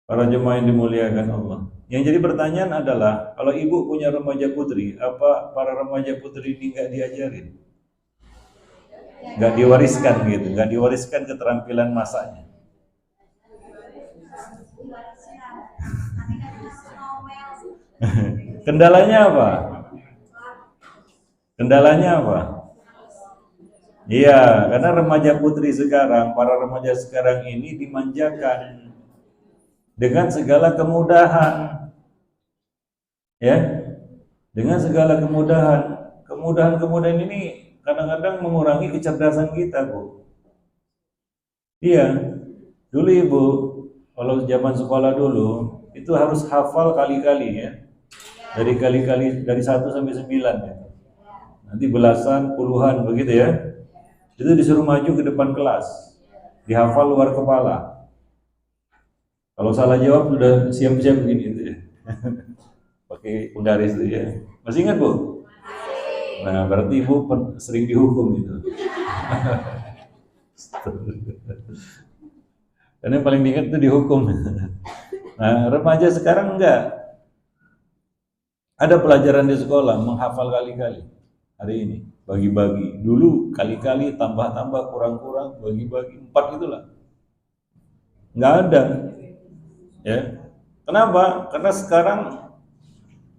Para jemaah yang dimuliakan Allah. Yang jadi pertanyaan adalah, kalau ibu punya remaja putri, apa para remaja putri ini nggak diajarin? Nggak diwariskan gitu, nggak diwariskan keterampilan masaknya. Kendalanya apa? Kendalanya apa? Iya, karena remaja putri sekarang, para remaja sekarang ini dimanjakan dengan segala kemudahan, ya, dengan segala kemudahan. Kemudahan-kemudahan ini kadang-kadang mengurangi kecerdasan kita, Bu. Iya, dulu Ibu, kalau zaman sekolah dulu, itu harus hafal kali-kali ya. Dari kali-kali, dari 1 sampai 9 ya. Nanti belasan, puluhan begitu ya. Itu disuruh maju ke depan kelas, dihafal luar kepala. Kalau salah jawab sudah siap-siap begini itu ya. Pakai penggaris itu ya. Masih ingat Bu? Nah, berarti Ibu sering dihukum itu. Karena yang paling diingat itu dihukum. Nah, remaja sekarang enggak. Ada pelajaran di sekolah menghafal kali-kali. Hari ini bagi-bagi. Dulu kali-kali, tambah-tambah, kurang-kurang, bagi-bagi, 4 itulah. Enggak ada. Ya. Kenapa? Karena sekarang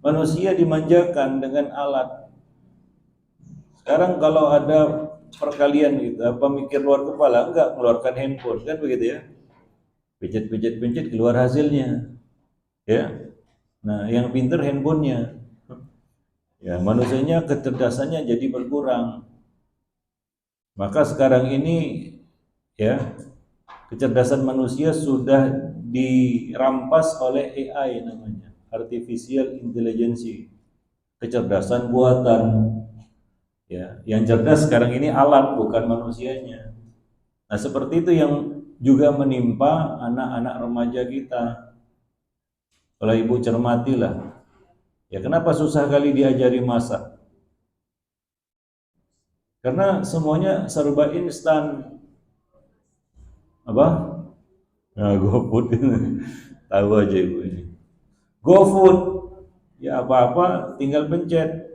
manusia dimanjakan dengan alat. Sekarang kalau ada perkalian gitu, apa mikir luar kepala, enggak, keluarkan handphone kan begitu ya. Pencet keluar hasilnya. Ya. Nah, yang pinter handphonenya. Ya, manusianya kecerdasannya jadi berkurang. Maka sekarang ini ya, kecerdasan manusia sudah dirampas oleh AI namanya, artificial intelligence. Kecerdasan buatan. Ya, yang cerdas sekarang ini alat bukan manusianya. Nah, seperti itu yang juga menimpa anak-anak remaja kita. Kalau Ibu cermatilah, ya kenapa susah kali diajari masak? Karena semuanya serba instan. Apa? Nah, GoFood ini. Tahu aja Ibu ini. GoFood, ya apa-apa tinggal pencet.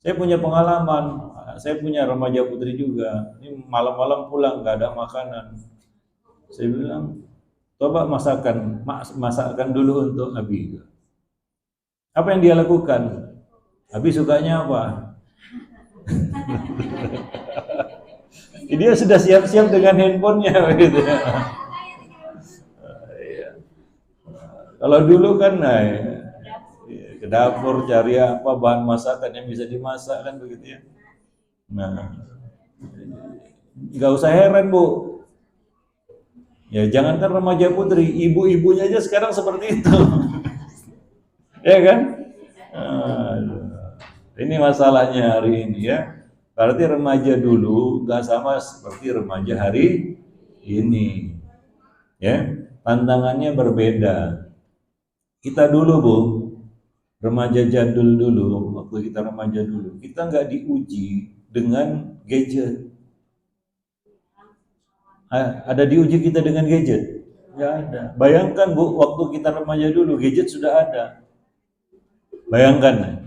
Saya punya pengalaman, saya punya remaja putri juga. Ini malam-malam pulang nggak ada makanan. Saya bilang, coba masakkan dulu untuk Abi. Apa yang dia lakukan? Abi sukanya apa? Dia sudah siap-siap dengan handphonenya gitu. Kalau dulu kan ke dapur cari apa bahan masakan yang bisa dimasak kan begitu ya. Nah, nggak usah heran Bu. Ya jangankan remaja putri, ibu-ibunya aja sekarang seperti itu. Ya kan? Ini masalahnya hari ini ya. Berarti remaja dulu nggak sama seperti remaja hari ini. Ya, tantangannya berbeda. Kita dulu Bu, remaja jadul dulu, waktu kita remaja dulu, kita nggak diuji dengan gadget. Ada diuji kita dengan gadget? Nggak ada. Bayangkan Bu, waktu kita remaja dulu, gadget sudah ada. Bayangkan,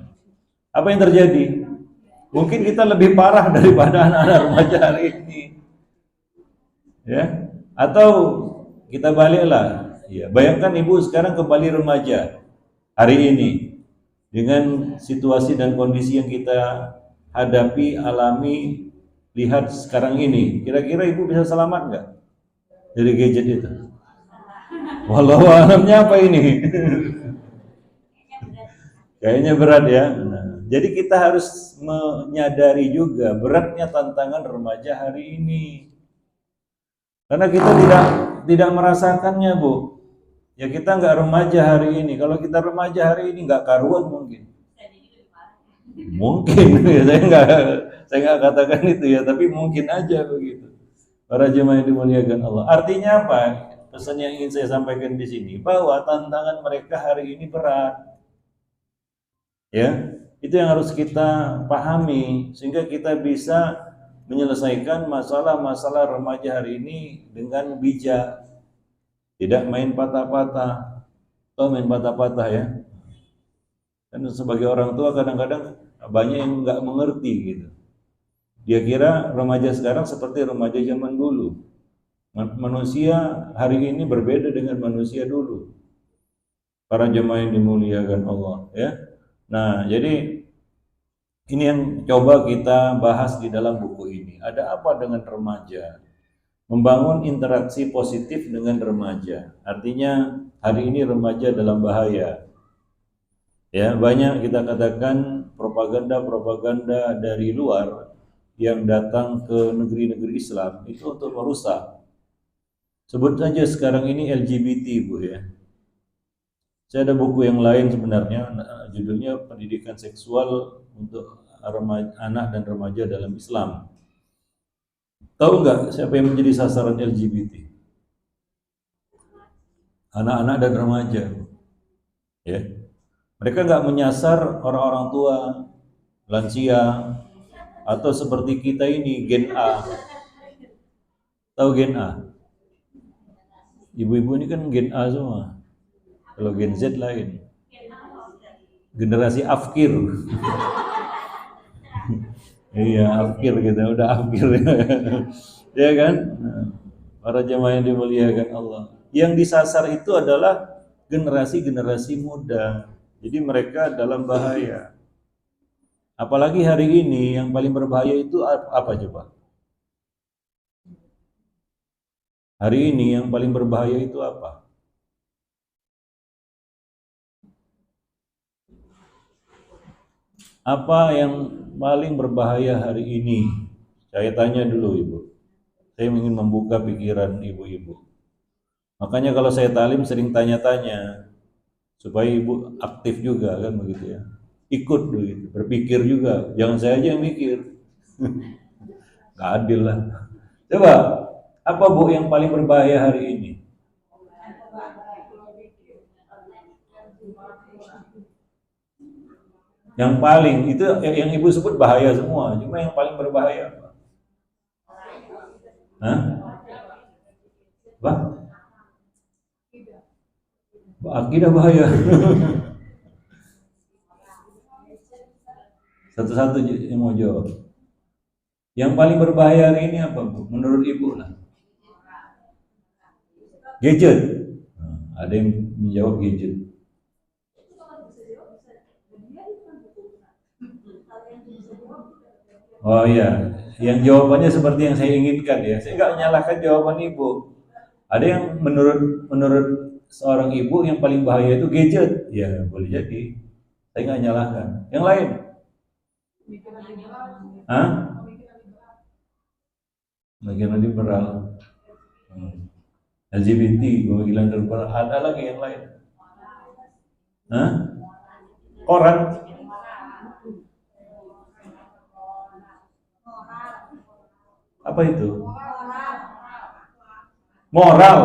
apa yang terjadi? Mungkin kita lebih parah daripada anak-anak remaja hari ini. Ya, atau kita baliklah. Ya, bayangkan Ibu sekarang kembali remaja hari ini dengan situasi dan kondisi yang kita hadapi, alami, lihat sekarang ini. Kira-kira Ibu bisa selamat nggak dari gadget itu? Wallahu alamnya apa ini? Kayaknya berat ya. Nah, jadi kita harus menyadari juga beratnya tantangan remaja hari ini. Karena kita tidak merasakannya, Bu. Ya kita nggak remaja hari ini. Kalau kita remaja hari ini nggak karuan mungkin. Mungkin ya, saya nggak katakan itu ya, tapi mungkin aja begitu. Para jemaah yang dimuliakan Allah. Artinya apa? Pesan yang ingin saya sampaikan di sini bahwa tantangan mereka hari ini berat. Ya, itu yang harus kita pahami sehingga kita bisa menyelesaikan masalah-masalah remaja hari ini dengan bijak. Tidak main patah-patah. Tahu main patah-patah ya? Kan sebagai orang tua kadang-kadang banyak yang nggak mengerti gitu. Dia kira remaja sekarang seperti remaja zaman dulu. Manusia hari ini berbeda dengan manusia dulu. Para jemaah yang dimuliakan Allah ya. Nah, jadi ini yang coba kita bahas di dalam buku ini. Ada apa dengan remaja? Membangun interaksi positif dengan remaja. Artinya hari ini remaja dalam bahaya. Ya, banyak kita katakan propaganda-propaganda dari luar yang datang ke negeri-negeri Islam itu untuk merusak. Sebut saja sekarang ini LGBT, Bu ya. Saya ada buku yang lain sebenarnya, judulnya Pendidikan Seksual untuk Anak dan Remaja dalam Islam. Tahu nggak siapa yang menjadi sasaran LGBT? Anak-anak dan remaja. Ya. Mereka nggak menyasar orang-orang tua, lansia, atau seperti kita ini, Gen A. Tahu Gen A? Ibu-ibu ini kan Gen A semua. Kalau Gen Z lain. Generasi afkir. Iya, afkir gitu, udah afkir. Ya kan? Para jemaah yang dimuliakan Allah. Yang disasar itu adalah generasi-generasi muda. Jadi mereka dalam bahaya. Apalagi hari ini yang paling berbahaya itu apa coba? Hari ini yang paling berbahaya itu apa? Apa yang paling berbahaya hari ini? Saya tanya dulu Ibu. Saya ingin membuka pikiran ibu-ibu. Makanya kalau saya talim sering tanya-tanya supaya ibu aktif juga kan begitu ya. Ikut begitu, berpikir juga. Jangan saya aja yang mikir. Gak adil lah. Coba, apa Bu yang paling berbahaya hari ini? Yang paling itu yang ibu sebut bahaya semua, cuma yang paling berbahaya apa? Hah? Bah? Akidah bahaya. Satu-satu yang mau jawab. Yang paling berbahaya hari ini apa Bu? Menurut ibu lah. Gadget. Ada yang menjawab gadget. Oh iya, yang jawabannya seperti yang saya inginkan ya. Saya nggak menyalahkan jawaban ibu. Ada yang menurut seorang ibu yang paling bahaya itu gadget. Ya boleh jadi. Saya nggak nyalahkan. Yang lain? Hah? Bagian liberal. LGBT, pemikiran liberal. Ada lagi yang lain? Hah? Koran? Apa itu? Moral.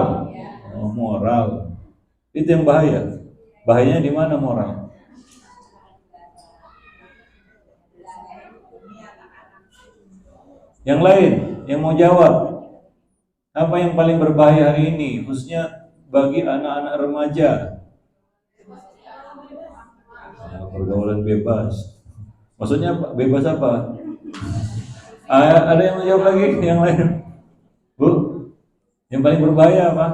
Oh, moral. Itu yang bahaya. Bahayanya di mana moral? Yang lain, yang mau jawab. Apa yang paling berbahaya hari ini, khususnya bagi anak-anak remaja? Pergaulan bebas. Maksudnya apa? Bebas apa? Ada yang mau jawab lagi? Yang lain? Bu? Yang paling berbahaya apa?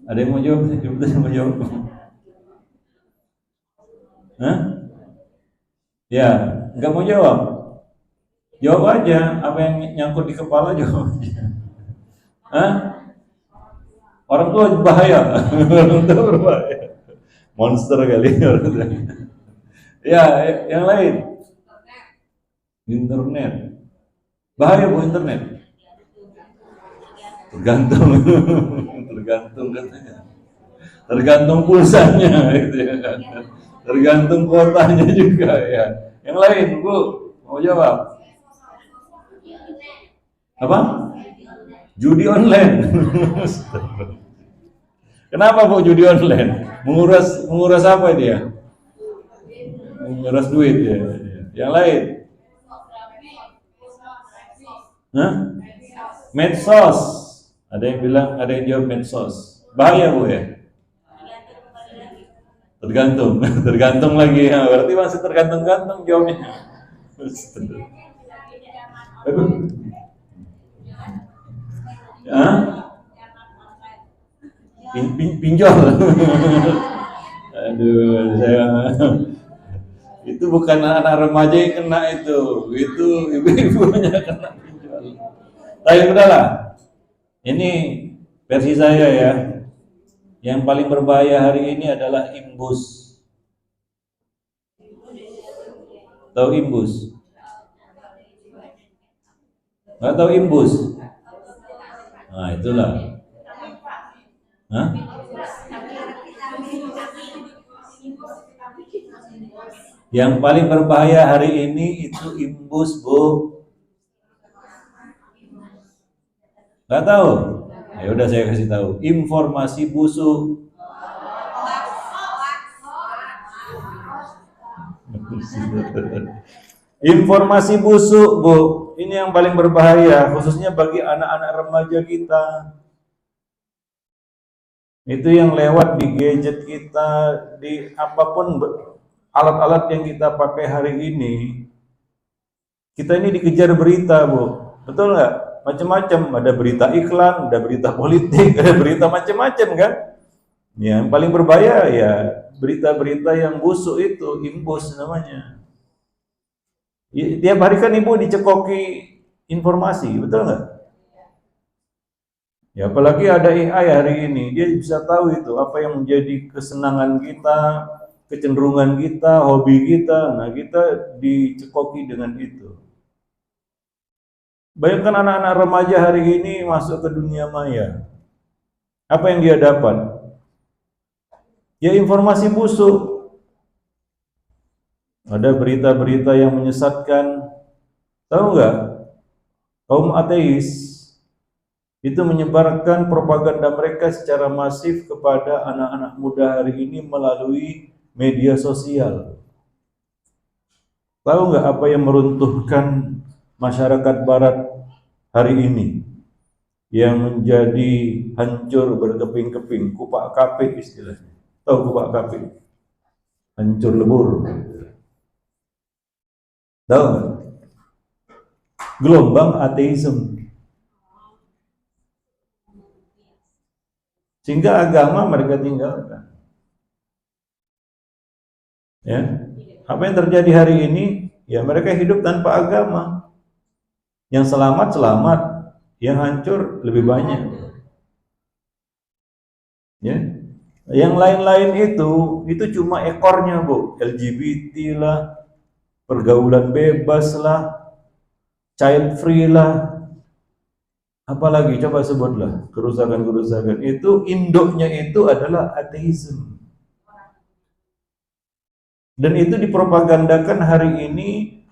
Ada yang mau jawab? Coba yang mau jawab. Hah? Ya, nggak mau jawab. Jawab aja, apa yang nyangkut di kepala jawab aja. Hah? Orang tua bahaya. Orang tua berbahaya. Monster kali orang tua. Ya, yang lain. Internet. Bahaya Bu internet. Tergantung. Tergantung katanya. Tergantung pulsanya gitu ya. Tergantung kotanya juga ya. Yang lain Bu, mau jawab? Apa? Judi online. Kenapa Bu judi online? Menguras apa dia? Menguras duit ya. Yang lain? Hah? Medsos. Ada yang bilang, ada yang jawab medsos. Bahaya Bu ya? Tergantung, tergantung lagi ya. Berarti masih tergantung-gantung jawabnya. Aduh. Hah? Pinjol. Aduh, saya itu bukan anak remaja yang kena itu ibu-ibunya kena pinjol. Tapi udahlah, ini versi saya ya. Yang paling berbahaya hari ini adalah imbus. Tahu imbus? Nggak tahu imbus? Nah itulah. Hah? Yang paling berbahaya hari ini itu imbus, Bu. Nggak tahu? Ya udah saya kasih tahu. Informasi busuk. Informasi busuk, Bu. Ini yang paling berbahaya, khususnya bagi anak-anak remaja kita. Itu yang lewat di gadget kita, di apapun alat-alat yang kita pakai hari ini. Kita ini dikejar berita, Bu. Betul nggak? Macam-macam. Ada berita iklan, ada berita politik, ada berita macam-macam kan? Ya, yang paling berbahaya ya berita-berita yang busuk itu, imbus namanya. Tiap hari kan ibu dicekoki informasi, betul nggak? Ya apalagi ada AI hari ini, dia bisa tahu itu apa yang menjadi kesenangan kita, kecenderungan kita, hobi kita. Nah kita dicekoki dengan itu. Bayangkan anak-anak remaja hari ini masuk ke dunia maya. Apa yang dia dapat? Ya informasi busuk. Ada berita-berita yang menyesatkan. Tahu nggak? Kaum ateis itu menyebarkan propaganda mereka secara masif kepada anak-anak muda hari ini melalui media sosial. Tahu nggak apa yang meruntuhkan masyarakat barat hari ini? Yang menjadi hancur berkeping-keping, kupak kapit istilahnya. Tahu kupak kapit? Hancur lebur. Tahu nggak? Gelombang ateisme. Sehingga agama mereka tinggalkan. Ya, apa yang terjadi hari ini? Ya mereka hidup tanpa agama. Yang selamat, yang hancur lebih banyak. Ya, yang lain-lain itu cuma ekornya, Bu. LGBT lah, pergaulan bebas lah, child free lah, apalagi coba sebutlah kerusakan-kerusakan. Itu induknya itu adalah ateisme. Dan itu dipropagandakan hari ini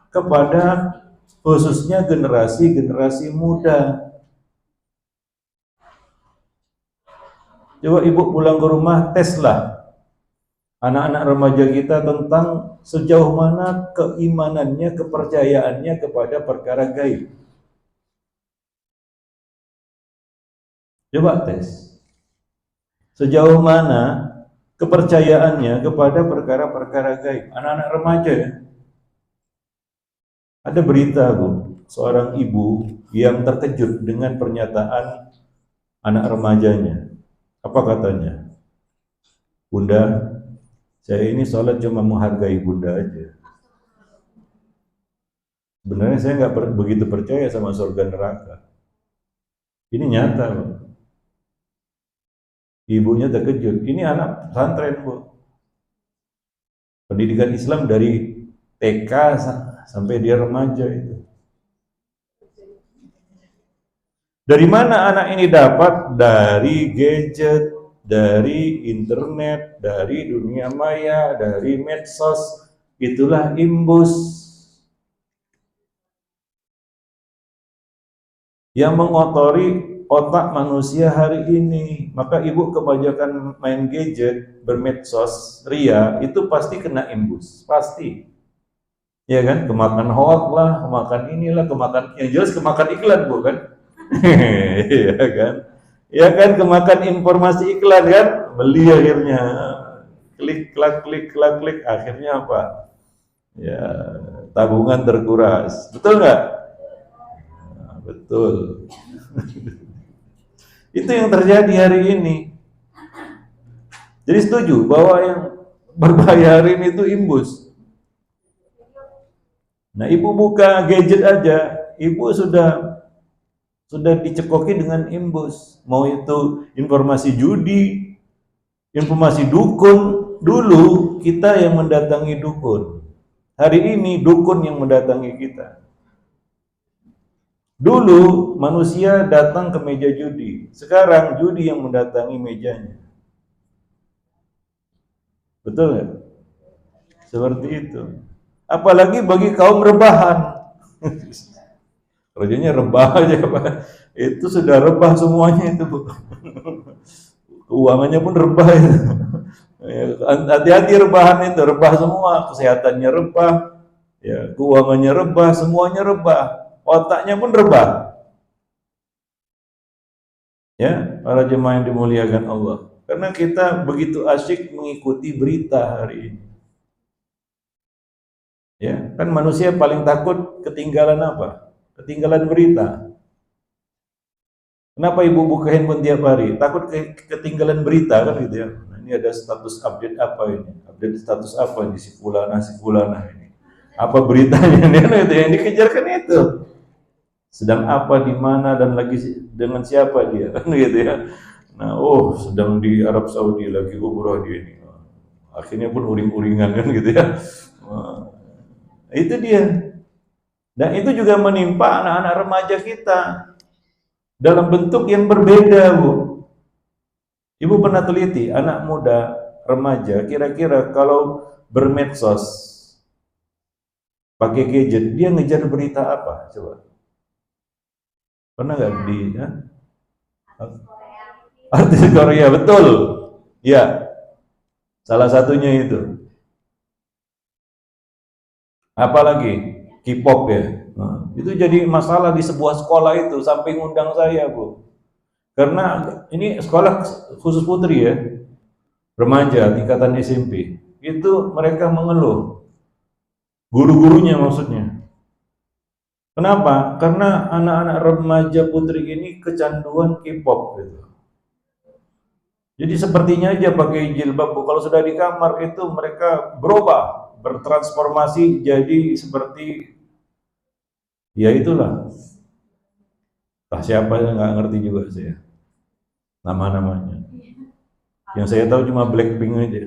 kepada khususnya generasi muda. Coba ibu pulang ke rumah, teslah anak-anak remaja kita tentang sejauh mana keimanannya, kepercayaannya kepada perkara gaib. Coba tes. Sejauh mana kepercayaannya kepada perkara-perkara gaib. Anak-anak remaja ya. Ada berita, Bu, seorang ibu yang terkejut dengan pernyataan anak remajanya. Apa katanya? Bunda, saya ini sholat cuma menghargai Bunda aja. Sebenarnya saya nggak begitu percaya sama surga neraka. Ini nyata, Bu. Ibunya terkejut. Ini anak pesantren, Bu. Pendidikan Islam dari TK sampai dia remaja itu. Dari mana anak ini dapat? Dari gadget, dari internet, dari dunia maya, dari medsos. Itulah imbus yang mengotori otak manusia hari ini. Maka ibu kebanyakan main gadget, bermedsos, ria, itu pasti kena imbus, pasti. Ya kan, kemakan hoax lah, kemakan inilah, kemakan, yang jelas kemakan iklan, Bu kan? Iya kan? Ya kan, kemakan informasi iklan kan, beli akhirnya. Klik, klik, akhirnya apa? Ya, tabungan terkuras. Betul nggak? Nah, betul. Itu yang terjadi hari ini. Jadi setuju bahwa yang berbahaya hari ini itu imbus. Nah, ibu buka gadget aja, ibu sudah dicekoki dengan imbus. Mau itu informasi judi, informasi dukun. Dulu kita yang mendatangi dukun. Hari ini dukun yang mendatangi kita. Dulu manusia datang ke meja judi, sekarang judi yang mendatangi mejanya. Betul nggak? Seperti itu. Apalagi bagi kaum rebahan. Kerjanya rebah aja, Pak. Itu sudah rebah semuanya itu, Bu. Keuangannya pun rebah itu. Hati-hati rebahan itu, rebah semua, kesehatannya rebah, ya, keuangannya rebah, semuanya rebah, otaknya pun rebah. Ya, para jemaah yang dimuliakan Allah. Karena kita begitu asyik mengikuti berita hari ini. Ya, kan manusia paling takut ketinggalan apa? Ketinggalan berita. Kenapa ibu buka handphone tiap hari? Takut ketinggalan berita kan gitu ya. Nah, ini ada status update apa ini? Update status apa ini si fulana ini? Apa beritanya ini? Itu yang dikejar kan itu. Sedang apa, di mana, dan lagi dengan siapa dia kan gitu ya. Nah, oh sedang di Arab Saudi, lagi umroh dia ini. Akhirnya pun uring-uringan kan gitu ya. Nah, itu dia. Dan itu juga menimpa anak-anak remaja kita dalam bentuk yang berbeda, Bu. Ibu pernah teliti anak muda remaja kira-kira kalau bermedsos pakai gadget, dia ngejar berita apa? Coba. Pernah nggak di ya? Artis Korea, betul. Ya, salah satunya itu. Apalagi K-pop ya. Nah, itu jadi masalah di sebuah sekolah itu sampai ngundang saya, Bu. Karena ini sekolah khusus putri ya, remaja tingkatan SMP. Itu mereka mengeluh. Guru-gurunya maksudnya. Kenapa? Karena anak-anak remaja putri ini kecanduan K-pop gitu. Jadi sepertinya aja pakai jilbab, Bu. Kalau sudah di kamar itu mereka berubah, bertransformasi jadi seperti ya itulah. Entah siapa, nggak ngerti juga saya nama-namanya. Yang saya tahu cuma Blackpink aja.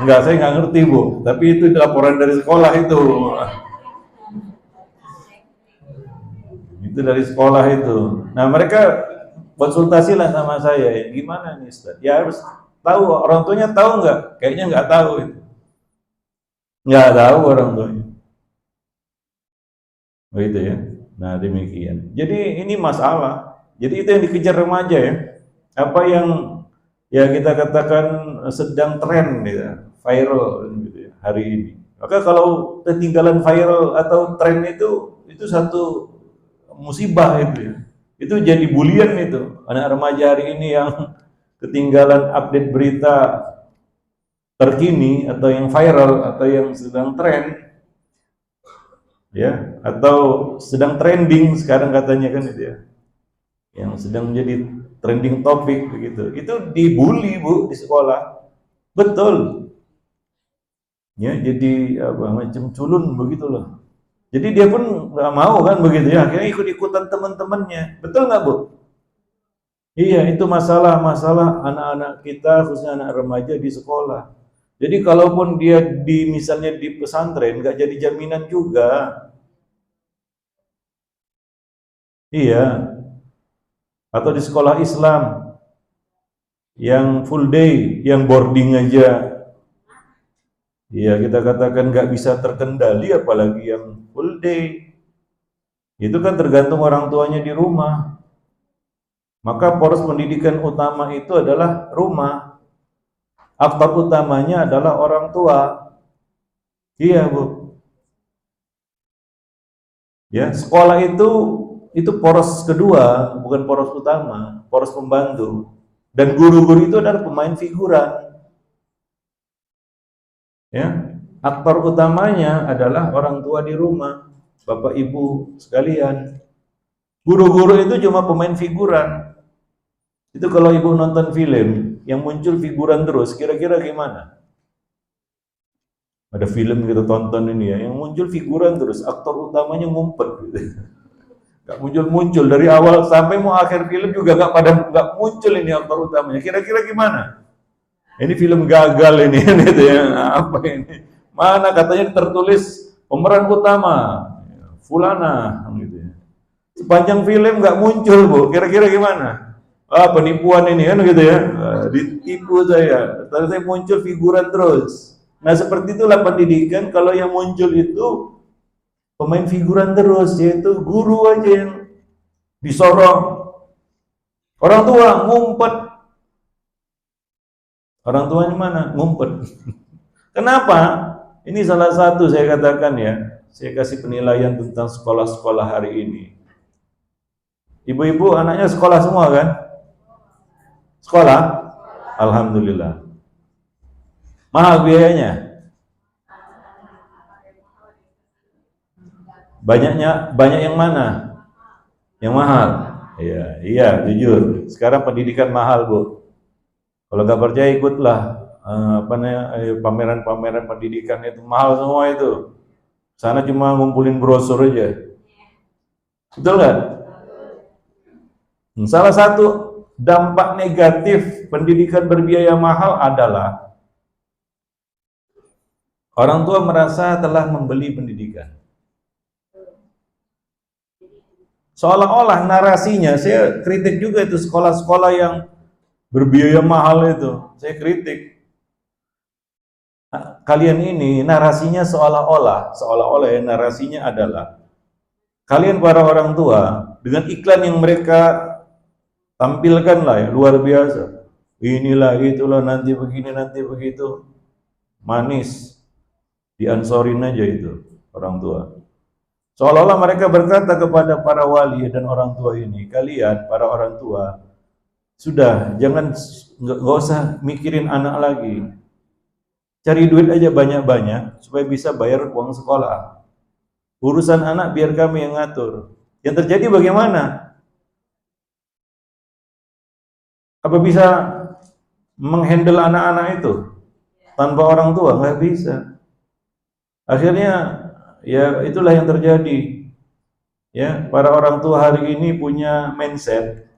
Enggak, saya nggak ngerti, Bu. Tapi itu laporan dari sekolah itu. Itu dari sekolah itu. Nah, mereka konsultasilah sama saya. Gimana nih, Ustaz? Ya harus tahu. Orang tuanya tahu nggak? Kayaknya nggak tahu itu. Nggak tahu orang tuanya. Begitu ya. Nah, demikian. Jadi ini masalah. Jadi itu yang dikejar remaja ya. Apa yang ya kita katakan sedang tren ya, viral gitu ya, hari ini. Maka kalau ketinggalan viral atau tren itu satu musibah itu ya. Itu jadi bulian itu. Anak remaja hari ini yang ketinggalan update berita terkini atau yang viral atau yang sedang tren ya, atau sedang trending sekarang katanya kan itu ya. Yang sedang menjadi trending topik begitu. Itu dibully, Bu, di sekolah. Betul. Ya, jadi apa macam culun begitulah. Jadi dia pun nggak mau kan begitu ya. Akhirnya ikut-ikutan teman-temannya. Betul nggak, Bu? Iya, itu masalah-masalah anak-anak kita, khususnya anak remaja di sekolah. Jadi kalaupun dia misalnya di pesantren, nggak jadi jaminan juga. Iya. Atau di sekolah Islam yang full day, yang boarding aja, ya kita katakan nggak bisa terkendali, apalagi yang full day. Itu kan tergantung orang tuanya di rumah. Maka poros pendidikan utama itu adalah rumah. Aktor utamanya adalah orang tua. Iya, Bu. Ya, sekolah itu itu poros kedua, bukan poros utama, poros pembantu. Dan guru-guru itu adalah pemain figuran. Ya, aktor utamanya adalah orang tua di rumah, bapak ibu sekalian. Guru-guru itu cuma pemain figuran. Itu kalau ibu nonton film yang muncul figuran terus, kira-kira gimana? Ada film kita tonton ini ya, yang muncul figuran terus, aktor utamanya ngumpet gitu. Gak muncul-muncul dari awal sampai mau akhir film juga gak muncul ini aktor utamanya. Kira-kira gimana? Ini film gagal ini gitu ya. Apa ini? Mana katanya tertulis pemeran utama fulana gitu ya. Sepanjang film gak muncul, Bu. Kira-kira gimana? Penipuan ini kan gitu ya. Ditipu saya. Ternyata muncul figuran terus. Nah, seperti itulah pendidikan. Kalau yang muncul itu pemain figuran terus, yaitu guru aja yang disorong. Orang tua ngumpet. Orang tuanya mana? Ngumpet. Kenapa? Ini salah satu saya katakan ya. Saya kasih penilaian tentang sekolah-sekolah hari ini. Ibu-ibu anaknya sekolah semua kan? Sekolah? Alhamdulillah. Mahal biayanya? Banyak yang mana? Yang mahal? Iya, jujur. Sekarang pendidikan mahal, Bu. Kalau nggak percaya ikutlah pameran-pameran pendidikan itu mahal semua itu. Sana cuma ngumpulin brosur aja. Betul nggak? Salah satu dampak negatif pendidikan berbiaya mahal adalah orang tua merasa telah membeli pendidikan. Seolah-olah narasinya, saya kritik juga itu sekolah-sekolah yang berbiaya mahal itu, saya kritik. Kalian ini narasinya seolah-olah ya, narasinya adalah kalian para orang tua dengan iklan yang mereka tampilkan lah ya, luar biasa. Inilah itulah nanti begini nanti begitu, manis, diansorin aja itu orang tua. Seolah-olah mereka berkata kepada para wali dan orang tua ini, kalian para orang tua sudah nggak usah mikirin anak lagi, cari duit aja banyak-banyak supaya bisa bayar uang sekolah. Urusan anak biar kami yang ngatur. Yang terjadi bagaimana? Apa bisa menghandle anak-anak itu tanpa orang tua? Nggak bisa. Akhirnya ya itulah yang terjadi. Ya, para orang tua hari ini punya mindset.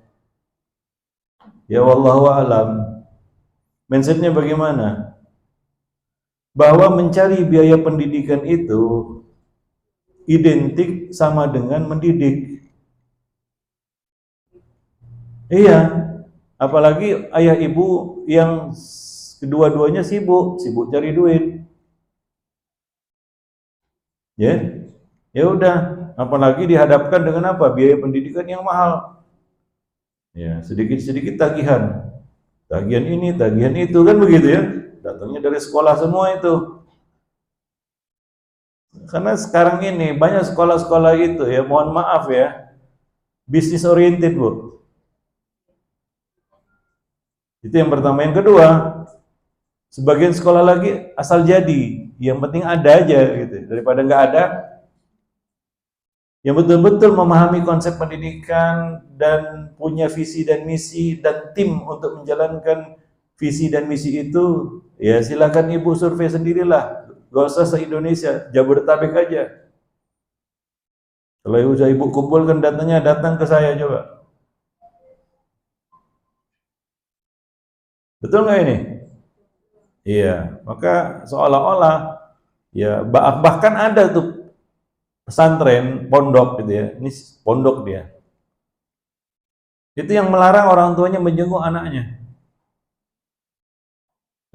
Ya wallahu alam. Mindsetnya bagaimana? Bahwa mencari biaya pendidikan itu identik sama dengan mendidik. Iya, apalagi ayah ibu yang kedua-duanya sibuk cari duit. Ya udah, apalagi dihadapkan dengan apa? Biaya pendidikan yang mahal. Ya, sedikit-sedikit tagihan. Tagihan ini, tagihan itu kan begitu ya. Datangnya dari sekolah semua itu. Karena sekarang ini banyak sekolah-sekolah itu ya, mohon maaf ya, bisnis oriented, Bu. Itu yang pertama. Yang kedua, sebagian sekolah lagi asal jadi, yang penting ada aja gitu. Daripada nggak ada, yang betul-betul memahami konsep pendidikan dan punya visi dan misi dan tim untuk menjalankan visi dan misi itu, ya silakan ibu survei sendirilah. Gak usah se-Indonesia, Jabodetabek aja. Kalau ibu kumpulkan datanya, datang ke saya coba. Betul nggak ini? Iya, maka seolah-olah ya bahkan ada tuh pesantren, pondok gitu ya. Ini pondok dia. Itu yang melarang orang tuanya menjenguk anaknya.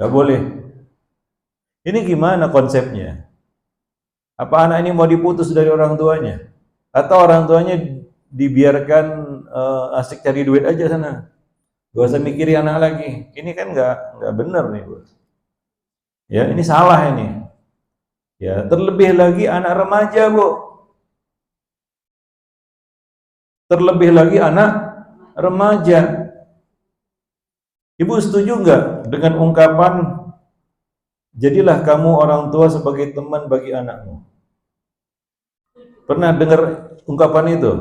Gak boleh. Ini gimana konsepnya? Apa anak ini mau diputus dari orang tuanya? Atau orang tuanya dibiarkan asik cari duit aja sana? Gak usah mikirin anak lagi. Ini kan nggak benar nih, Bu. Ya, ini salah ini. Ya, terlebih lagi anak remaja, Bu. terlebih lagi anak remaja. Ibu setuju nggak dengan ungkapan jadilah kamu orang tua sebagai teman bagi anakmu? Pernah dengar ungkapan itu?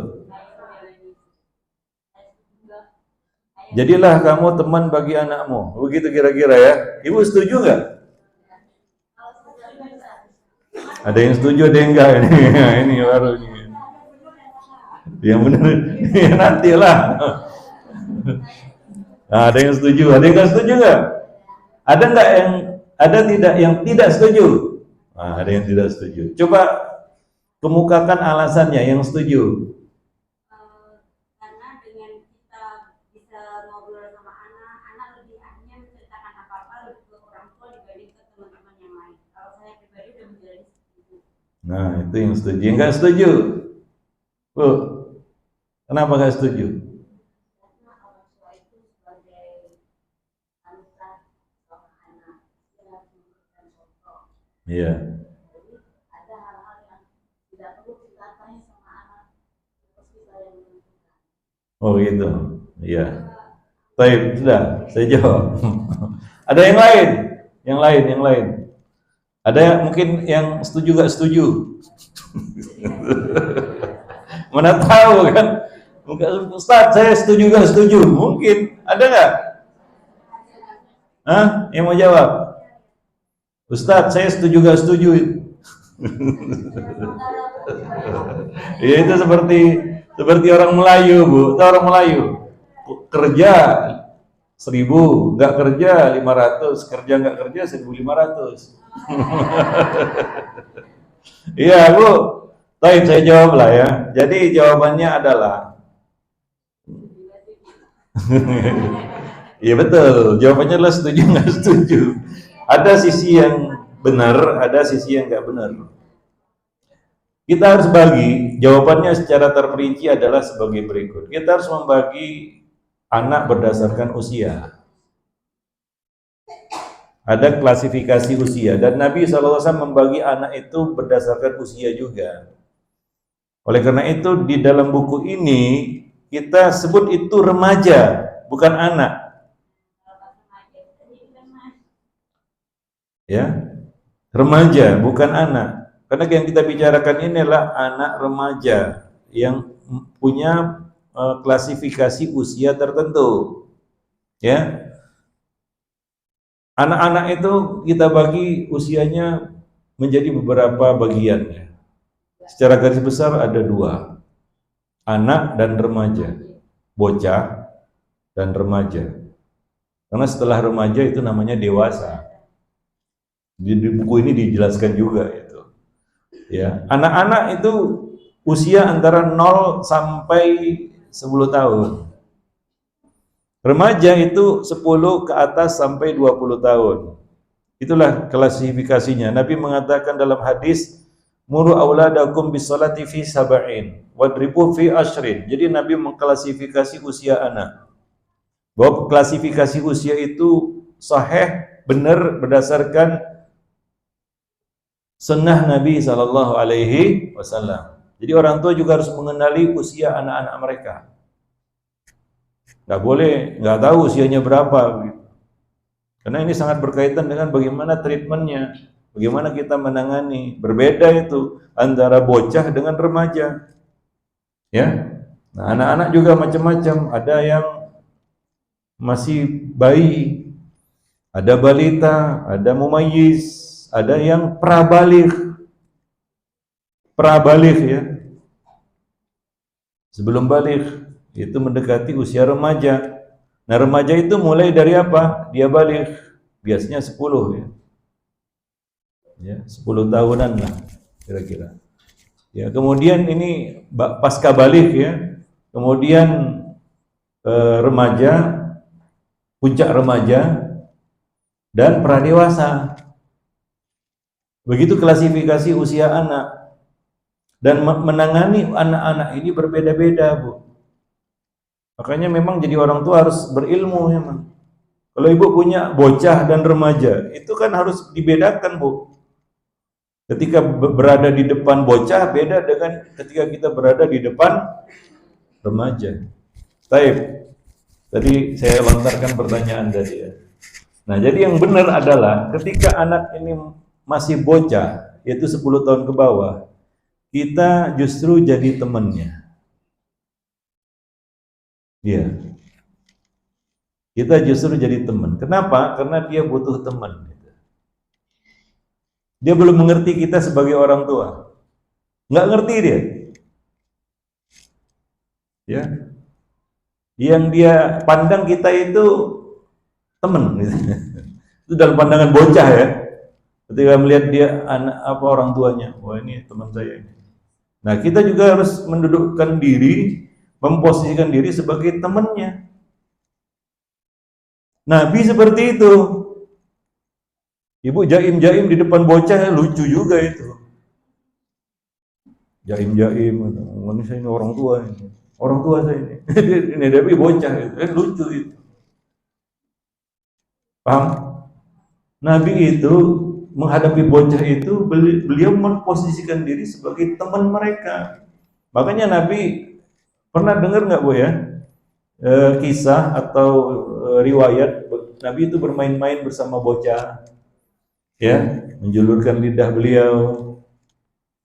Jadilah kamu teman bagi anakmu. Begitu kira-kira ya. Ibu setuju nggak? Ada yang setuju, ada yang enggak ini. Ini baru ini. Yang benar ya nantilah. Nah, ada yang setuju, ada yang nggak setuju nggak? Ada nggak yang tidak setuju? Nah, ada yang tidak setuju. Coba kemukakan alasannya yang setuju. Karena dengan kita bisa ngobrol sama anak lebih akhirnya menceritakan apa-apa lebih ke orang tua dibanding ke teman-teman yang lain. Kalau saya pribadi udah menjalani seperti itu. Nah, itu yang setuju. Yang nggak setuju, Bu, kenapa nggak setuju? Karena orang tua itu sebagai panutan seorang anak, dia harus memberikan contoh. Iya. Jadi ada hal-hal yang tidak perlu kita tanya sama anak, terus kita yang menentukan. Oh gitu. Iya. Baik, sudah, saya jawab. Ada yang lain? Yang lain. Ada mungkin yang setuju nggak setuju? Mana tahu kan? Ustaz, saya setuju nggak setuju? Mungkin. Ada nggak? Hah? Yang mau jawab? Ustaz, saya setuju nggak setuju? Ya itu seperti orang Melayu, Bu. Itu orang Melayu. Kerja 1.000, nggak kerja 500, kerja nggak kerja 1.500. Iya, Bu. Baik, saya jawab lah ya. Jadi jawabannya adalah iya betul. Jawabannya adalah setuju nggak setuju. Ada sisi yang benar, ada sisi yang nggak benar. Kita harus bagi, jawabannya secara terperinci adalah sebagai berikut. Kita harus membagi anak berdasarkan usia. Ada klasifikasi usia, dan Nabi SAW membagi anak itu berdasarkan usia juga. Oleh karena itu, di dalam buku ini, kita sebut itu remaja, bukan anak. Ya, remaja, bukan anak. Karena yang kita bicarakan ini adalah anak remaja yang punya klasifikasi usia tertentu. Ya, anak-anak itu kita bagi usianya menjadi beberapa bagian. Ya. Secara garis besar ada 2, anak dan remaja, bocah dan remaja. Karena setelah remaja itu namanya dewasa. Di buku ini dijelaskan juga itu. Ya, anak-anak itu usia antara 0 sampai 10 tahun. Remaja itu 10 ke atas sampai 20 tahun. Itulah klasifikasinya. Nabi mengatakan dalam hadis, muru auladakum bisolati fi sab'in wadribu fi ashrin. Jadi Nabi mengklasifikasi usia anak. Bahwa klasifikasi usia itu sahih, benar berdasarkan sunnah Nabi SAW. Jadi orang tua juga harus mengenali usia anak-anak mereka. Nggak boleh, nggak tahu usianya berapa. Karena ini sangat berkaitan dengan bagaimana treatmentnya, bagaimana kita menangani. Berbeda itu antara bocah dengan remaja. Ya, nah, anak-anak juga macam-macam. Ada yang masih bayi, ada balita, ada mumayyiz, ada yang prabaligh ya. Sebelum baligh itu mendekati usia remaja. Nah, remaja itu mulai dari apa? Dia baligh. Biasanya 10 ya. Ya, 10 tahunan lah kira-kira. Ya, kemudian ini pasca baligh ya. Kemudian remaja, puncak remaja dan pradewasa. Begitu klasifikasi usia anak. Dan menangani anak-anak ini berbeda-beda, Bu. Makanya memang jadi orang tua harus berilmu memang. Kalau ibu punya bocah dan remaja, itu kan harus dibedakan, Bu. Ketika berada di depan bocah beda dengan ketika kita berada di depan remaja. Taib. Tadi saya lontarkan pertanyaan tadi ya. Nah, jadi yang benar adalah ketika anak ini masih bocah, yaitu 10 tahun ke bawah, kita justru jadi temannya. Dia. Kita justru jadi teman. Kenapa? Karena dia butuh teman. Dia belum mengerti kita sebagai orang tua. Nggak ngerti dia. Ya. Yang dia pandang kita itu teman. Gitu. Itu dalam pandangan bocah ya. Ketika melihat dia anak apa orang tuanya, wah ini teman saya ini. Nah, kita juga harus mendudukkan diri, memposisikan diri sebagai temannya. Nabi seperti itu. Ibu jaim-jaim di depan bocah lucu juga itu. Jaim-jaim, manusia ini orang tua ini. Orang tua saya ini. Ini tapi bocah itu, lucu itu. Paham? Nabi itu menghadapi bocah itu beliau memposisikan diri sebagai teman mereka. Makanya Nabi pernah dengar nggak Bu ya kisah atau riwayat Nabi itu bermain-main bersama bocah, ya menjulurkan lidah beliau,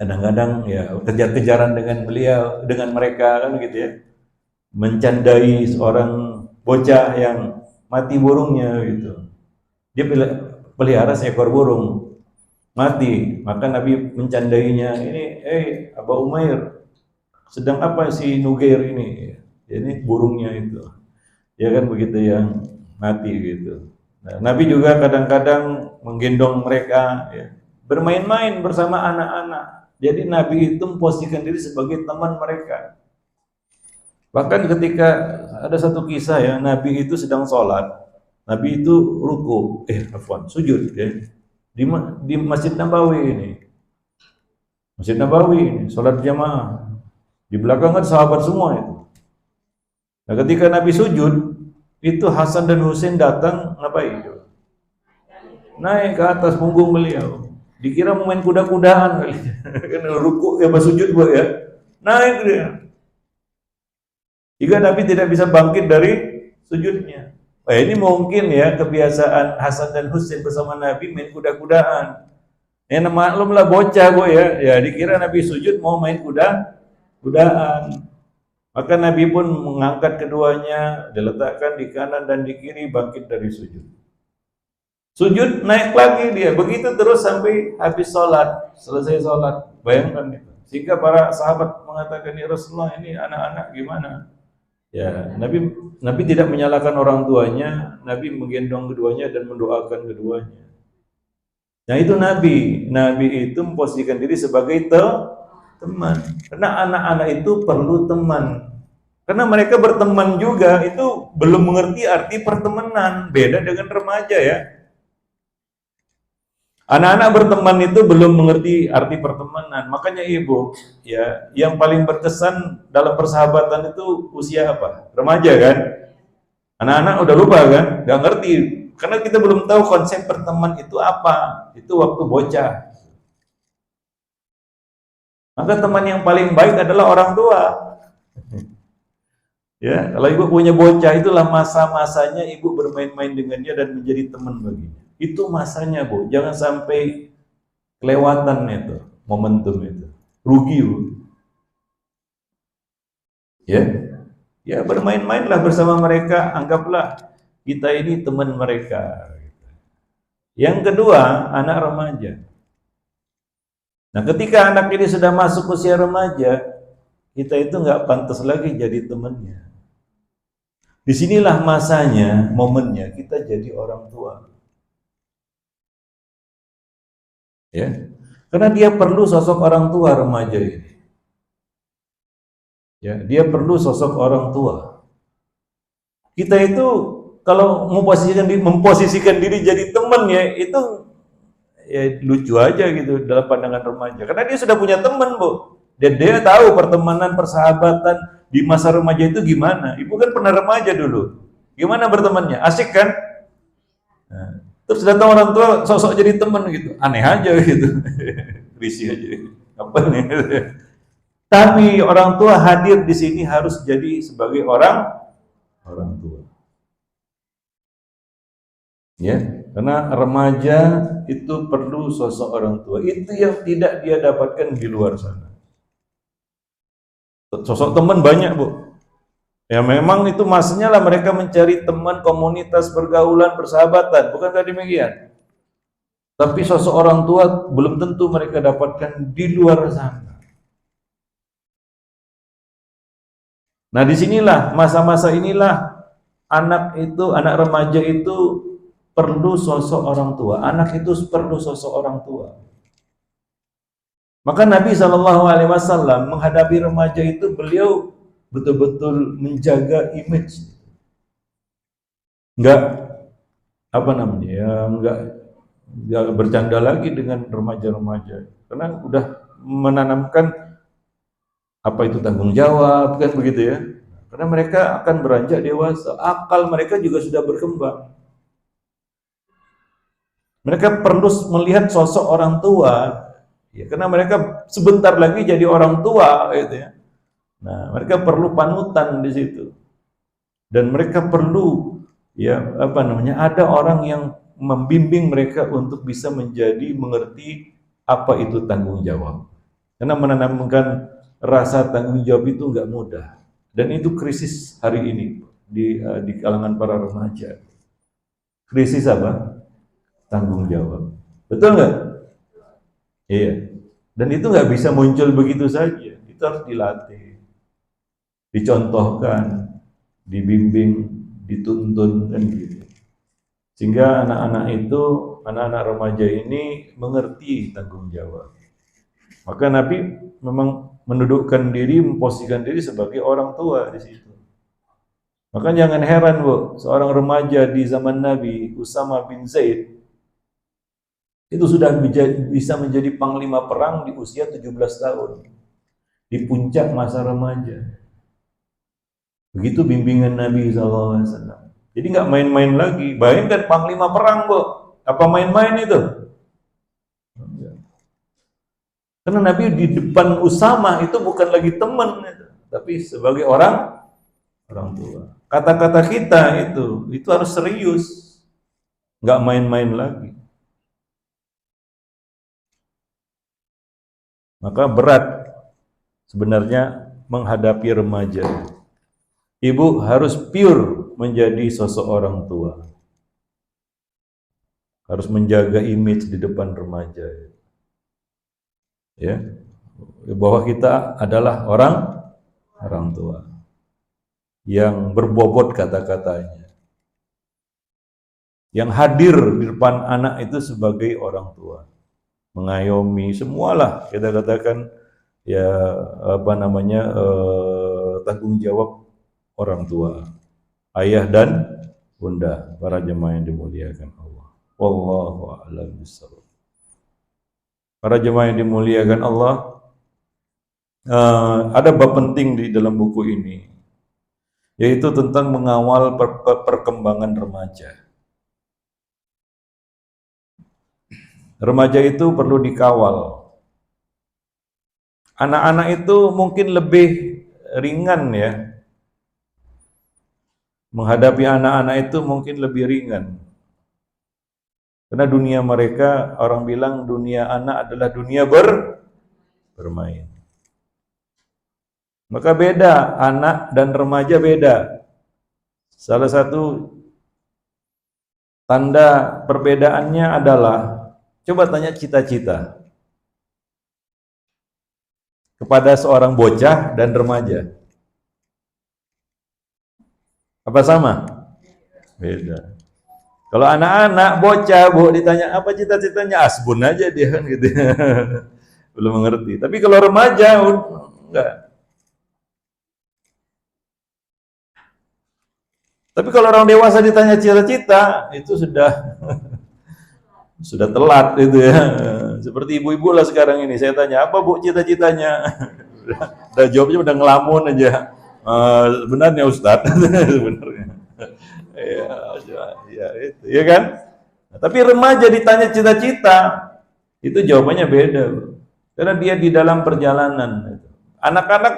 kadang-kadang ya kejar-kejaran dengan mereka kan gitu ya, mencandai seorang bocah yang mati burungnya gitu. Dia pelihara seekor burung mati, maka Nabi mencandainya, ini Aba Umair, sedang apa si Nugair ini? Ini burungnya itu, ya kan begitu yang mati gitu. Nah, Nabi juga kadang-kadang menggendong mereka, ya, bermain-main bersama anak-anak. Jadi Nabi itu memposisikan diri sebagai teman mereka. Bahkan ketika ada satu kisah ya, Nabi itu sedang sholat. Nabi itu ruku, sujud ya, di Masjid Nabawi ini. Masjid Nabawi ini, sholat jamaah. Di belakang kan sahabat semua itu. Nah, ketika Nabi sujud, itu Hasan dan Husain datang ngapain? Naik ke atas punggung beliau. Dikira mau main kuda-kudaan kali. Kan ruku ya sujud Bu ya. Naik dia. Jika Nabi tidak bisa bangkit dari sujudnya. Ini mungkin ya kebiasaan Hasan dan Husain bersama Nabi main kuda-kudaan. Maklumlah bocah Bu ya. Ya dikira Nabi sujud mau main kudaan. Maka Nabi pun mengangkat keduanya, diletakkan di kanan dan di kiri, bangkit dari sujud. Sujud naik lagi dia, begitu terus sampai habis sholat, selesai sholat. Bayangkan itu. Sehingga para sahabat mengatakan, ya Rasulullah ini anak-anak gimana? Ya, Nabi tidak menyalahkan orang tuanya, Nabi menggendong keduanya dan mendoakan keduanya. Nah itu Nabi itu memposisikan diri sebagai teman. Karena anak-anak itu perlu teman. Karena mereka berteman juga itu belum mengerti arti pertemanan, beda dengan remaja ya. Anak-anak berteman itu belum mengerti arti pertemanan. Makanya Ibu, ya, yang paling berkesan dalam persahabatan itu usia apa? Remaja kan? Anak-anak udah lupa kan? Gak ngerti. Karena kita belum tahu konsep berteman itu apa. Itu waktu bocah. Maka teman yang paling baik adalah orang tua. Ya, kalau Ibu punya bocah, itulah masa-masanya Ibu bermain-main dengannya dan menjadi teman baginya. Itu masanya Bu, jangan sampai kelewatan itu, momentum itu. Rugi Bu. Ya bermain-mainlah bersama mereka, anggaplah kita ini teman mereka. Yang kedua, anak remaja. Nah, ketika anak ini sudah masuk usia remaja, kita itu nggak pantas lagi jadi temannya. Disinilah masanya, momennya kita jadi orang tua. Ya, karena dia perlu sosok orang tua remaja ini. Ya, dia perlu sosok orang tua. Kita itu kalau memposisikan diri jadi teman ya itu ya lucu aja gitu dalam pandangan remaja. Karena dia sudah punya teman Bu. Dan dia tahu pertemanan, persahabatan di masa remaja itu gimana. Ibu kan pernah remaja dulu. Gimana bertemannya? Asik kan? Nah, terus datang orang tua sosok jadi teman gitu. Aneh aja gitu. Risih aja. Apa nih? Tapi orang tua hadir di sini harus jadi sebagai orang tua. Ya, karena remaja itu perlu sosok orang tua. Itu yang tidak dia dapatkan di luar sana. Sosok teman banyak, Bu. Ya memang itu maksudnya lah mereka mencari teman, komunitas, pergaulan, persahabatan. Bukankah demikian? Tapi sosok orang tua belum tentu mereka dapatkan di luar sana. Nah disinilah, masa-masa inilah anak remaja itu perlu sosok orang tua. Anak itu perlu sosok orang tua. Maka Nabi SAW menghadapi remaja itu beliau betul-betul menjaga image. Enggak enggak bercanda lagi dengan remaja-remaja. Karena udah menanamkan apa itu tanggung jawab, kan begitu ya. Karena mereka akan beranjak dewasa, akal mereka juga sudah berkembang. Mereka perlu melihat sosok orang tua, ya, karena mereka sebentar lagi jadi orang tua, gitu ya. Nah, mereka perlu panutan di situ, dan mereka perlu, ya, ada orang yang membimbing mereka untuk bisa mengerti apa itu tanggung jawab. Karena menanamkan rasa tanggung jawab itu enggak mudah, dan itu krisis hari ini di kalangan para remaja. Krisis apa? Tanggung jawab. Betul nggak? Iya. Dan itu nggak bisa muncul begitu saja. Itu harus dilatih, dicontohkan, dibimbing, dituntun, kan gitu. Sehingga anak-anak remaja ini mengerti tanggung jawab. Maka Nabi memang mendudukkan diri, memposisikan diri sebagai orang tua di situ. Maka jangan heran, Bu, seorang remaja di zaman Nabi, Usama bin Zaid, itu sudah bisa menjadi panglima perang di usia 17 tahun. Di puncak masa remaja. Begitu bimbingan Nabi SAW. Jadi nggak main-main lagi. Bayangkan panglima perang, Bu. Apa main-main itu? Karena Nabi di depan Usama itu bukan lagi teman, tapi sebagai orang tua. Kata-kata kita itu harus serius. Nggak main-main lagi. Maka berat sebenarnya menghadapi remaja. Ibu harus pure menjadi sosok orang tua. Harus menjaga image di depan remaja. Ya, bahwa kita adalah orang tua yang berbobot kata-katanya. Yang hadir di depan anak itu sebagai orang tua. Mengayomi semualah, kita katakan ya tanggung jawab orang tua, ayah dan bunda, para jemaah yang dimuliakan Allah. Wallahu a'lam bishawab. Para jemaah yang dimuliakan Allah, ada bab penting di dalam buku ini, yaitu tentang mengawal perkembangan remaja. Remaja itu perlu dikawal. Anak-anak itu mungkin lebih ringan ya. Menghadapi anak-anak itu mungkin lebih ringan. Karena dunia mereka, orang bilang dunia anak adalah dunia bermain. Maka beda, anak dan remaja beda. Salah satu tanda perbedaannya adalah, coba tanya cita-cita kepada seorang bocah dan remaja. Apa sama? Beda. Kalau anak-anak bocah, Bu, ditanya apa cita-citanya, asbun aja dia kan gitu. Belum mengerti. Tapi kalau remaja enggak. Tapi kalau orang dewasa ditanya cita-cita, itu sudah telat itu ya. Seperti ibu-ibu lah sekarang ini. Saya tanya, apa Bu cita-citanya? Udah jawabnya udah ngelamun aja. Sebenarnya Ustadz, sebenarnya. Ya itu, ya kan? Nah, tapi remaja ditanya cita-cita, itu jawabannya beda, Bu. Karena dia di dalam perjalanan. Anak-anak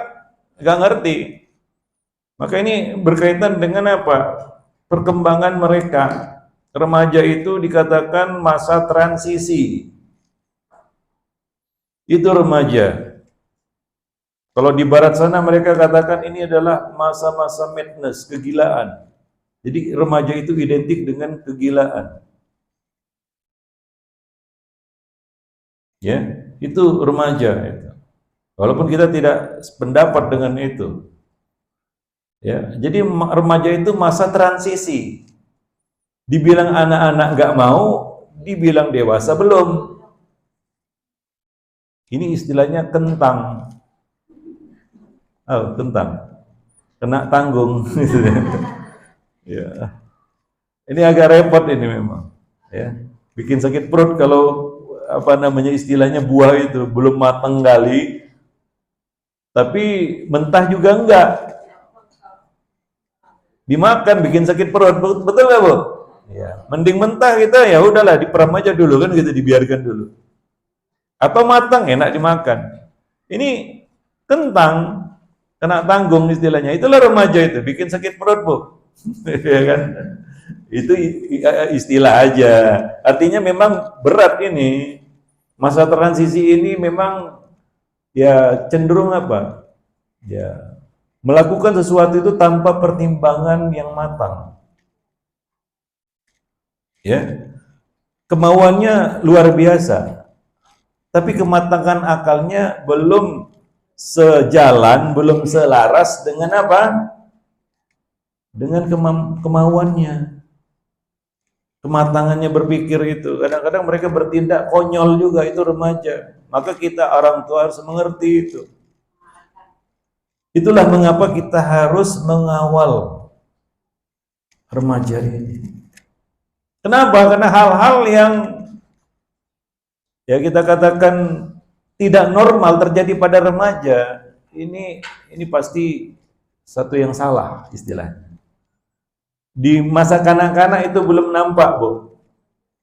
nggak ngerti. Maka ini berkaitan dengan apa? Perkembangan mereka. Remaja itu dikatakan masa transisi. Itu remaja. Kalau di barat sana mereka katakan ini adalah masa-masa madness, kegilaan. Jadi remaja itu identik dengan kegilaan. Ya, itu remaja itu. Walaupun kita tidak pendapat dengan itu. Ya, jadi remaja itu masa transisi. Dibilang anak-anak nggak mau, dibilang dewasa belum. Ini istilahnya kentang. Oh, kentang. Kena tanggung. Ya. Ini agak repot ini memang. Ya. Bikin sakit perut kalau apa namanya istilahnya buah itu belum matang kali, tapi mentah juga enggak. Dimakan bikin sakit perut, betul nggak Bu? Ya, mending mentah kita ya udahlah diperam aja dulu kan gitu, dibiarkan dulu. Atau matang enak dimakan. Ini kentang kena tanggung istilahnya. Itulah remaja itu, bikin sakit perut Bu. Ya kan? Itu istilah aja. Artinya memang berat ini. Masa transisi ini memang ya cenderung apa? Ya, melakukan sesuatu itu tanpa pertimbangan yang matang. Ya. Kemauannya luar biasa. Tapi kematangan akalnya belum sejalan, belum selaras dengan apa? Dengan kemauannya. Kematangannya berpikir itu. Kadang-kadang mereka bertindak konyol juga, itu remaja. Maka kita orang tua harus mengerti itu. Itulah mengapa kita harus mengawal remaja ini. Kenapa? Karena hal-hal yang ya kita katakan tidak normal terjadi pada remaja, ini pasti satu yang salah istilahnya. Di masa kanak-kanak itu belum nampak, Bu.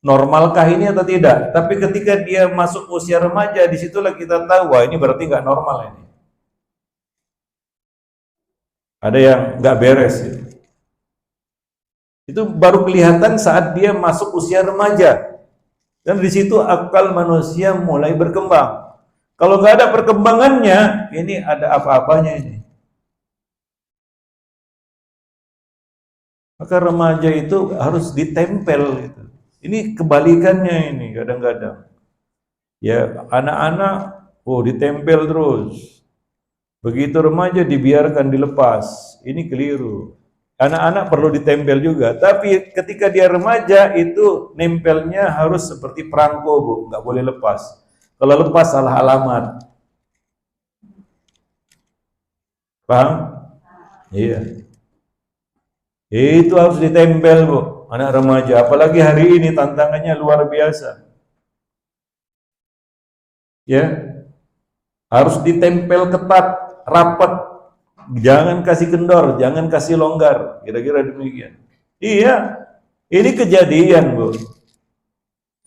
Normalkah ini atau tidak? Tapi ketika dia masuk usia remaja, disitulah kita tahu, wah ini berarti nggak normal ini. Ada yang nggak beres. Ya. Itu baru kelihatan saat dia masuk usia remaja. Dan di situ akal manusia mulai berkembang. Kalau nggak ada perkembangannya, ini ada apa-apanya ini. Maka remaja itu harus ditempel gitu. Ini kebalikannya ini kadang-kadang. Ya, anak-anak ditempel terus. Begitu remaja dibiarkan dilepas. Ini keliru. Anak-anak perlu ditempel juga, tapi ketika dia remaja itu nempelnya harus seperti perangko, Bu, nggak boleh lepas. Kalau lepas salah alamat. Paham? Iya. Itu harus ditempel, Bu, anak remaja. Apalagi hari ini tantangannya luar biasa. Ya, harus ditempel ketat, rapat. Jangan kasih kendor, jangan kasih longgar. Kira-kira demikian. Iya, ini kejadian, Bu.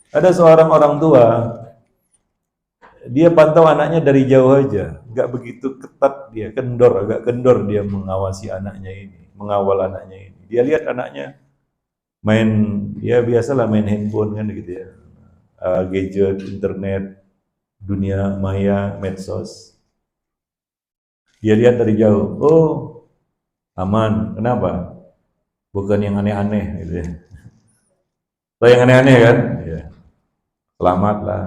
Ada seorang orang tua, dia pantau anaknya dari jauh aja. Nggak begitu ketat dia, agak kendor dia mengawasi anaknya ini, mengawal anaknya ini. Dia lihat anaknya main, ya biasalah main handphone kan gitu ya. Gadget, internet, dunia maya, medsos. Dia lihat dari jauh, oh aman, kenapa? Bukan yang aneh-aneh gitu ya. Atau yang aneh-aneh kan? Ya. Selamat lah.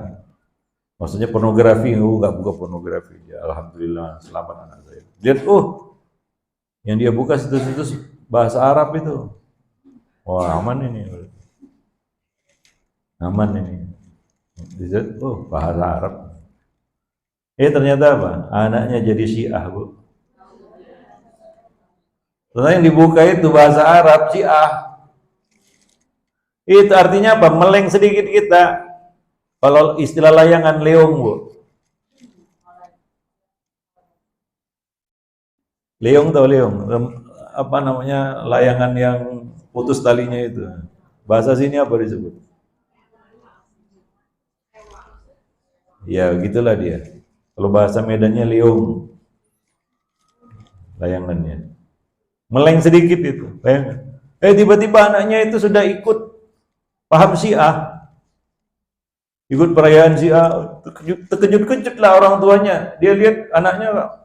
Maksudnya pornografi, nggak buka pornografi. Ya, alhamdulillah, selamat anak saya. Lihat, yang dia buka situs-situs bahasa Arab itu. Wah, aman ini. Aman ini. Lihat, bahasa Arab. Ternyata apa? Anaknya jadi Syiah, Bu. Ternyata yang dibuka itu bahasa Arab, Syiah. Itu artinya apa? Meleng sedikit kita. Kalau istilah layangan leong, Bu. Leong tahu leong? Apa namanya? Layangan yang putus talinya itu. Bahasa sini apa disebut? Ya, gitulah dia. Kalau bahasa Medannya leong. layangannya. Meleng sedikit itu, bayangkan. Tiba-tiba anaknya itu sudah ikut paham Syiah, ikut perayaan Syiah, terkejut-kejut lah orang tuanya. Dia lihat anaknya,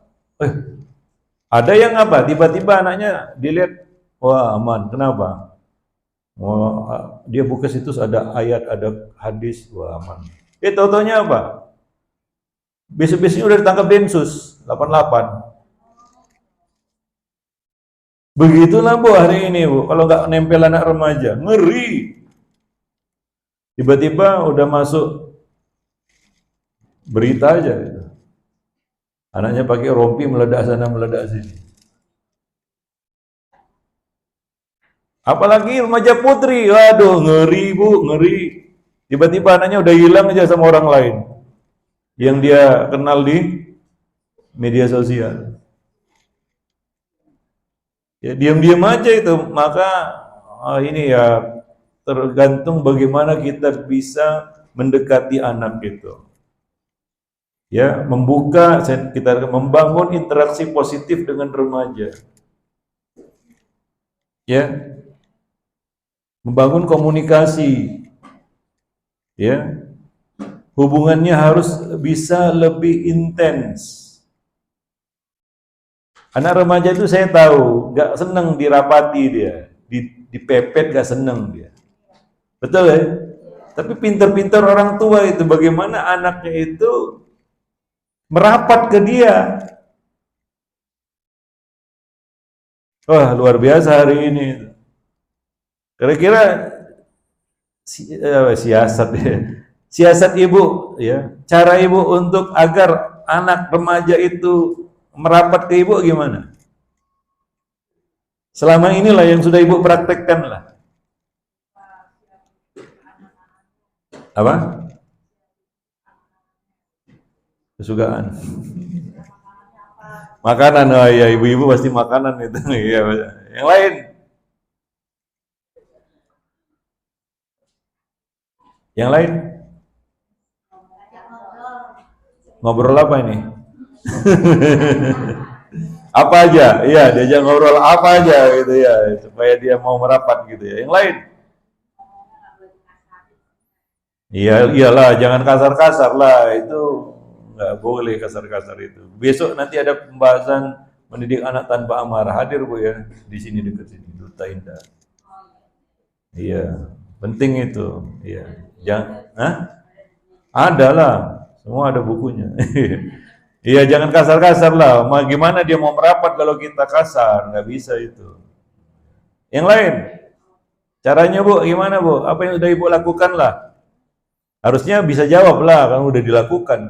ada yang apa? Tiba-tiba anaknya dilihat, wah aman, kenapa? Wah, dia buka situs ada ayat, ada hadis, wah aman. Tahu-taunya apa? Besok-besoknya udah ditangkap Densus 88. Begitulah Bu hari ini Bu, kalau nggak nempel anak remaja, ngeri. Tiba-tiba udah masuk berita aja gitu. Anaknya pakai rompi meledak sana meledak sini. Apalagi remaja putri, waduh ngeri Bu, ngeri. Tiba-tiba anaknya udah hilang aja sama orang lain yang dia kenal di media sosial. Ya diam-diam aja itu, maka ini ya tergantung bagaimana kita bisa mendekati anak itu. Ya, kita membangun interaksi positif dengan remaja. Ya. Membangun komunikasi. Ya. Hubungannya harus bisa lebih intens. Anak remaja itu saya tahu, gak seneng dirapati dia, dipepet gak seneng dia. Betul ya? Tapi pintar-pintar orang tua itu, bagaimana anaknya itu merapat ke dia. Wah, luar biasa hari ini. Kira-kira siasat ya. Siasat ibu ya. Cara ibu untuk agar anak remaja itu merapat ke ibu gimana? Selama inilah yang sudah ibu praktekkan lah. Apa? Kesukaan. Makanan, oh iya ibu-ibu pasti makanan itu. Iya. Yang lain? Yang lain? Ngobrol apa ini? Apa aja? Iya, diajak ngobrol apa aja gitu ya, supaya dia mau merapat gitu ya. Yang lain? Iya, iyalah, jangan kasar-kasar lah, itu nggak boleh kasar-kasar itu. Besok nanti ada pembahasan mendidik anak tanpa amarah, hadir Bu ya, di sini dekat sini, Duta Indah. Iya, penting itu. Iya, jangan, ada lah, semua ada bukunya. Iya, jangan kasar-kasar lah. Gimana dia mau merapat kalau kita kasar? Nggak bisa itu. Yang lain, caranya Bu, gimana Bu? Apa yang sudah Ibu lakukan lah? Harusnya bisa jawab lah, kan udah dilakukan.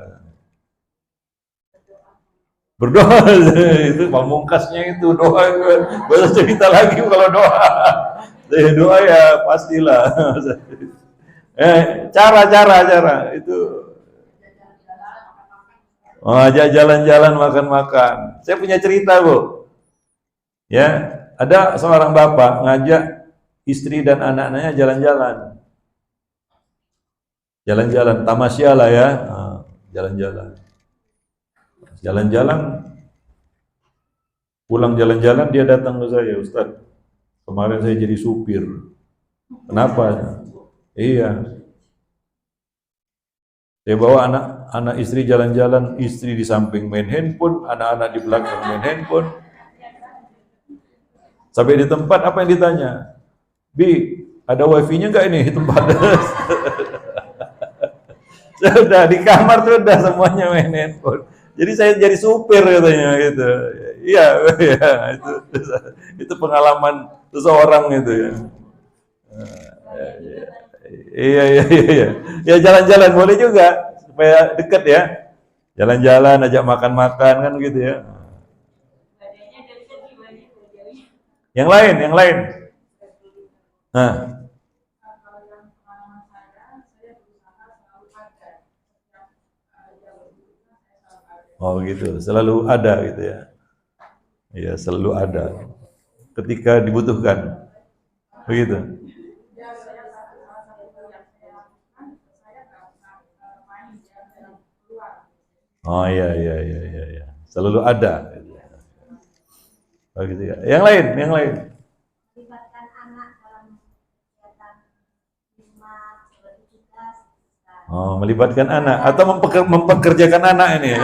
Berdoa, itu pamungkasnya itu doa. Bisa cerita lagi kalau doa. Doa ya pastilah. Cara itu. Ajak jalan-jalan, makan-makan. Saya punya cerita Bu. Ya, ada seorang bapak ngajak istri dan anak-anaknya jalan-jalan. Jalan-jalan, tamasya lah ya, jalan-jalan. Jalan-jalan, pulang jalan-jalan dia datang ke saya, Ustaz, kemarin saya jadi supir. Kenapa? Iya. Saya bawa anak istri jalan-jalan, istri di samping main handphone, anak-anak di belakang main handphone. Sampai di tempat apa yang ditanya? Bi, ada wifi-nya nggak ini di tempat? Sudah di kamar tuh udah semuanya main handphone. Jadi saya jadi supir katanya gitu. Iya, iya itu pengalaman seseorang itu ya. Iya. Ya jalan-jalan boleh juga supaya deket ya. Jalan-jalan, ajak makan-makan kan gitu ya. Yang lain. Nah. Oh gitu, selalu ada gitu ya. Iya, selalu ada. Ketika dibutuhkan. Begitu. Oh iya. Selalu ada. Oh gitu ya. Yang lain, yang lain. Melibatkan anak dalam kegiatan lima beraktivitas. Oh, melibatkan anak atau mempekerjakan anak ini.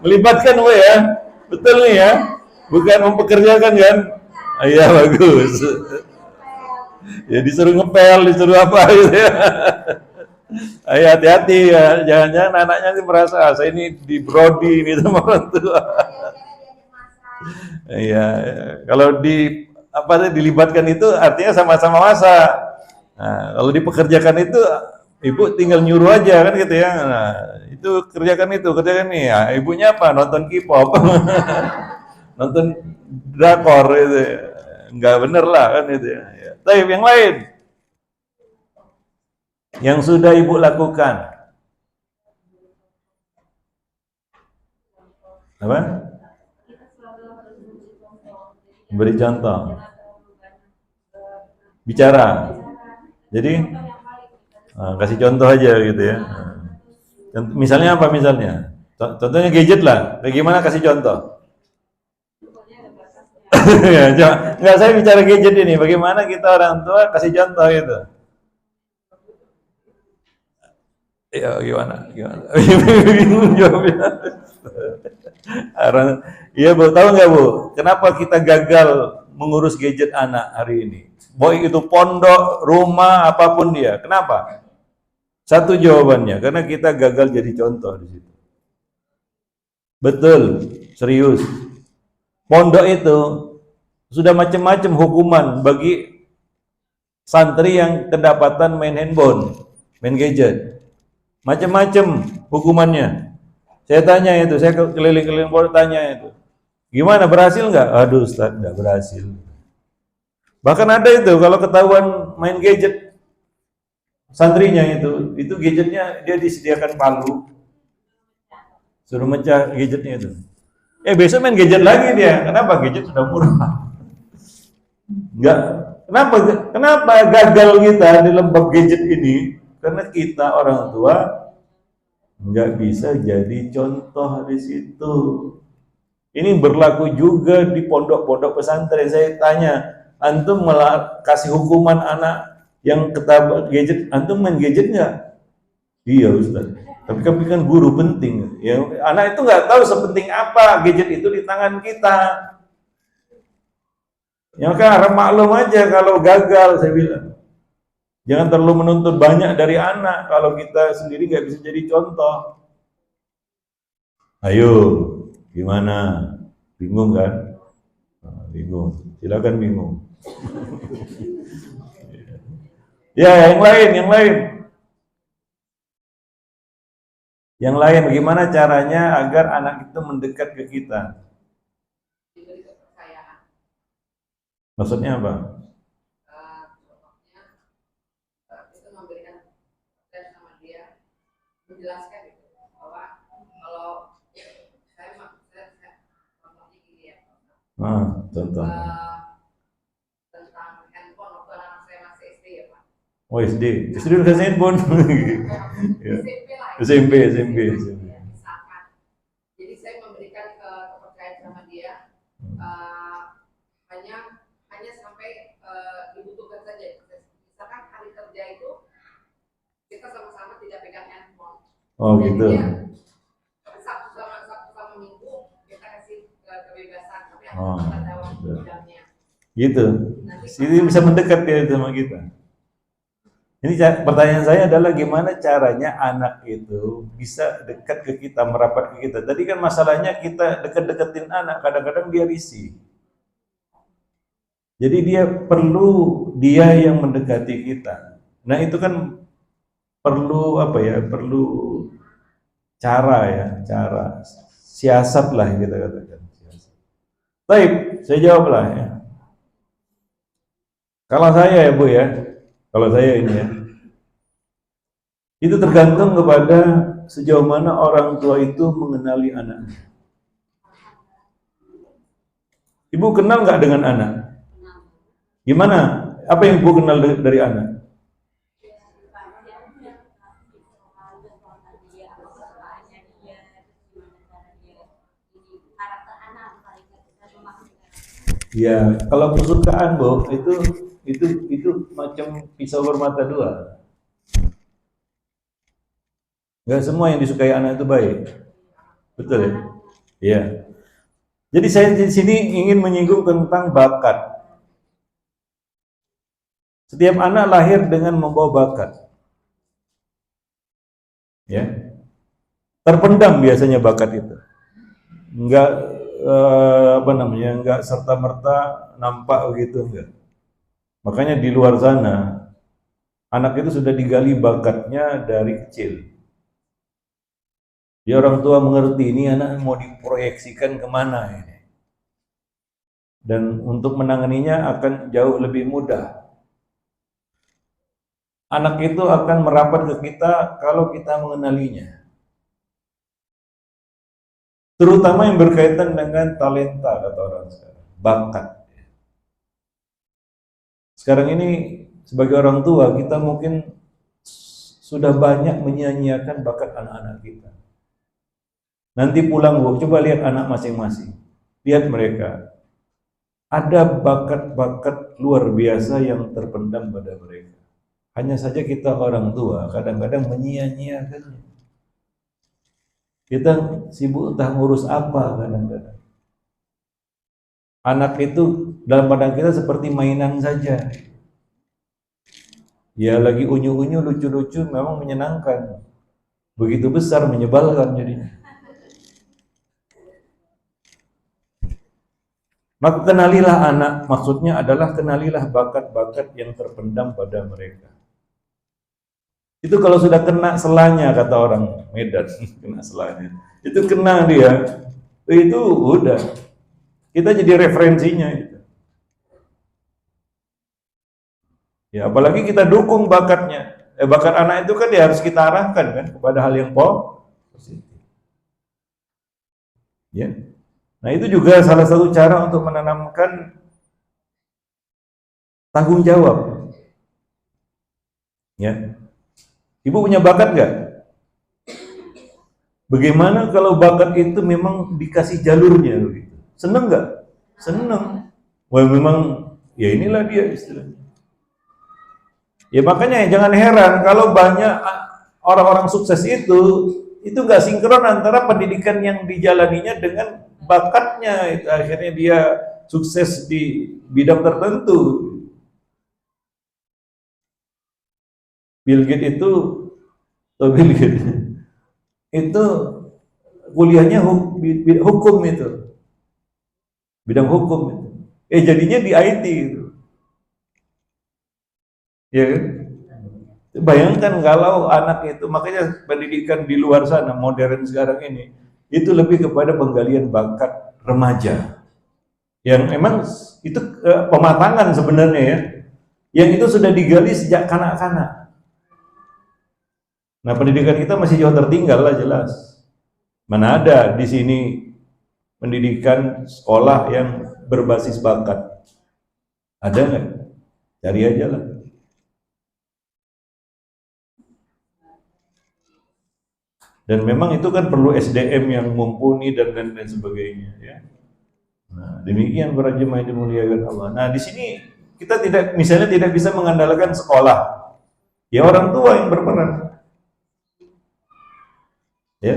Melibatkan Bu ya. Betul nih ya. Bukan mempekerjakan kan? Iya bagus. Ya disuruh ngepel, disuruh apa gitu ya. Ayo hati-hati ya, jangan-jangan anaknya sih merasa saya ini di Brody nih sama orang tua. Iya, kalau di apa sih dilibatkan itu artinya sama-sama masak. Nah, kalau dipekerjakan itu ibu tinggal nyuruh aja kan gitu ya. Nah, itu kerjakan nih. Ya, ibunya apa? Nonton K-pop, nonton drakor itu. Enggak bener lah kan itu ya. Tapi yang lain yang sudah ibu lakukan apa? Beri contoh. Bicara. Jadi kasih contoh aja gitu ya. Misalnya apa misalnya? Contohnya gadget lah. Bagaimana kasih contoh? Ya, nggak saya bicara gadget ini. Bagaimana kita orang tua kasih contoh itu? Ya gimana? Gimana? Bingung jawabnya. Iya Bu, tahu nggak Bu? Kenapa kita gagal mengurus gadget anak hari ini? Baik itu pondok, rumah, apapun dia. Kenapa? Satu jawabannya, karena kita gagal jadi contoh di situ. Betul, serius. Pondok itu sudah macam-macam hukuman bagi santri yang kedapatan main handphone, main gadget. Macam-macam hukumannya. Saya tanya itu, saya keliling-keliling pondok tanya itu. Gimana, berhasil nggak? Aduh Ustaz, nggak berhasil. Bahkan ada itu, kalau ketahuan main gadget, santrinya itu gadgetnya dia disediakan palu, suruh mecah gadgetnya itu. Besok main gadget lagi dia. Kenapa? Gadget sudah murah. Enggak. Kenapa gagal kita di lembab gadget ini? Karena kita orang tua nggak bisa jadi contoh di situ. Ini berlaku juga di pondok-pondok pesantren. Saya tanya, antum malah kasih hukuman anak yang ketabrak gadget, antum main gadget nggak? Iya Ustaz. Tapi kami kan guru penting. Ya, anak itu nggak tahu sepenting apa gadget itu di tangan kita. Ya kan harap maklum aja kalau gagal, saya bilang. Jangan terlalu menuntut banyak dari anak kalau kita sendiri nggak bisa jadi contoh. Ayo, gimana? Bingung kan? Bingung. Silakan bingung. Ya, yang lain, yang lain. Yang lain, bagaimana caranya agar anak itu mendekat ke kita? Maksudnya apa? Menjelaskan itu bahwa kalau contohnya gini ya, Contoh. tentang handphone waktu anak saya masih SD ya Pak. Oh SD udah kasih handphone. SMP. Misalkan, jadi saya memberikan kepercayaan sama dia hanya sampai dibutuhkan saja. Misalkan hari kerja itu kita sama-sama tidak pegang handphone. Oh gitu. Sabtu sama Minggu kita kasih kebebasan, tapi Oh, ada waktu jamnya. Gitu. Jadi bisa mendekat dia sama kita. Ini pertanyaan saya adalah gimana caranya anak itu bisa dekat ke kita, merapat ke kita. Tadi kan masalahnya kita dekat-deketin anak, kadang-kadang dia risih. Jadi dia yang mendekati kita. Nah itu kan perlu apa ya? Perlu cara siasat lah yang kita katakan. Baik, saya jawablah ya. Kalau saya ya Bu ya, kalau saya ini ya, itu tergantung kepada sejauh mana orang tua itu mengenali anaknya. Ibu kenal nggak dengan anak? Gimana? Apa yang Ibu kenal dari anak? Ya, kalau kesukaan, Bu, itu macam pisau bermata dua. Nggak semua yang disukai anak itu baik. Betul ya? Iya. Jadi saya di sini ingin menyinggung tentang bakat. Setiap anak lahir dengan membawa bakat. Ya. Terpendam biasanya bakat itu. Enggak enggak serta-merta nampak begitu, enggak. Makanya di luar sana anak itu sudah digali bakatnya dari kecil. Ya orang tua mengerti ini anak mau diproyeksikan kemana ini. Dan untuk menanganinya akan jauh lebih mudah. Anak itu akan merapat ke kita kalau kita mengenalinya. Terutama yang berkaitan dengan talenta, kata orang sekarang, bakat. Sekarang ini sebagai orang tua kita mungkin sudah banyak menyia-nyiakan bakat anak-anak kita. Nanti pulang, Bu, coba lihat anak masing-masing. Lihat mereka. Ada bakat-bakat luar biasa yang terpendam pada mereka. Hanya saja kita orang tua kadang-kadang menyia-nyiakannya. Kita sibuk entah ngurus apa kadang-kadang. Anak itu dalam pandang kita seperti mainan saja. Ya lagi unyu-unyu, lucu-lucu, memang menyenangkan. Begitu besar menyebalkan jadinya. Maka kenalilah anak, maksudnya adalah kenalilah bakat-bakat yang terpendam pada mereka. Itu kalau sudah kena selanya, kata orang Medan, kena selanya. Itu kena dia, itu udah. Kita jadi referensinya. Ya, apalagi kita dukung bakatnya. Bakat anak itu kan dia harus kita arahkan kan kepada hal yang positif. Ya. Nah, itu juga salah satu cara untuk menanamkan tanggung jawab. Ya. Ibu punya bakat nggak? Bagaimana kalau bakat itu memang dikasih jalurnya begitu? Seneng nggak? Seneng. Wah, memang ya inilah dia istilahnya. Ya makanya jangan heran kalau banyak orang-orang sukses itu nggak sinkron antara pendidikan yang dijalaninya dengan bakatnya. Itu akhirnya dia sukses di bidang tertentu. Bill Gates itu kuliahnya hukum itu, bidang hukum itu. Jadinya di IT itu. Ya kan? Bayangkan kalau anak itu, makanya pendidikan di luar sana modern sekarang ini itu lebih kepada penggalian bakat remaja yang emang itu pematangan sebenarnya ya, yang itu sudah digali sejak kanak-kanak. Nah, pendidikan kita masih jauh tertinggal lah jelas. Mana ada di sini pendidikan sekolah yang berbasis bakat? Ada nggak? Cari aja lah. Dan memang itu kan perlu SDM yang mumpuni dan lain sebagainya ya. Nah, demikian para jemaah yang dimuliakan Allah. Nah, di sini kita tidak bisa mengandalkan sekolah. Ya orang tua yang berperan. Ya.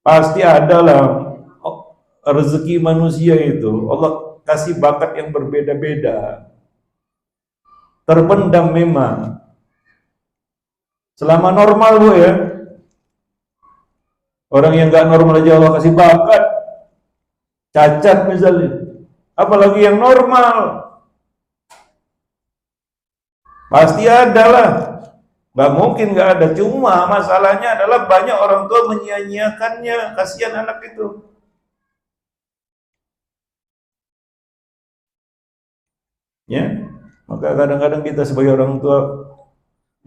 Pasti ada lah rezeki manusia itu. Allah kasih bakat yang berbeda-beda. Terpendam memang. Selama normal, Bu ya. Orang yang nggak normal aja Allah kasih bakat. Cacat misalnya. Apalagi yang normal. Pasti ada lah. Nggak mungkin nggak ada. Cuma masalahnya adalah banyak orang tua menyia-nyiakannya. Kasihan anak itu. Ya, maka kadang-kadang kita sebagai orang tua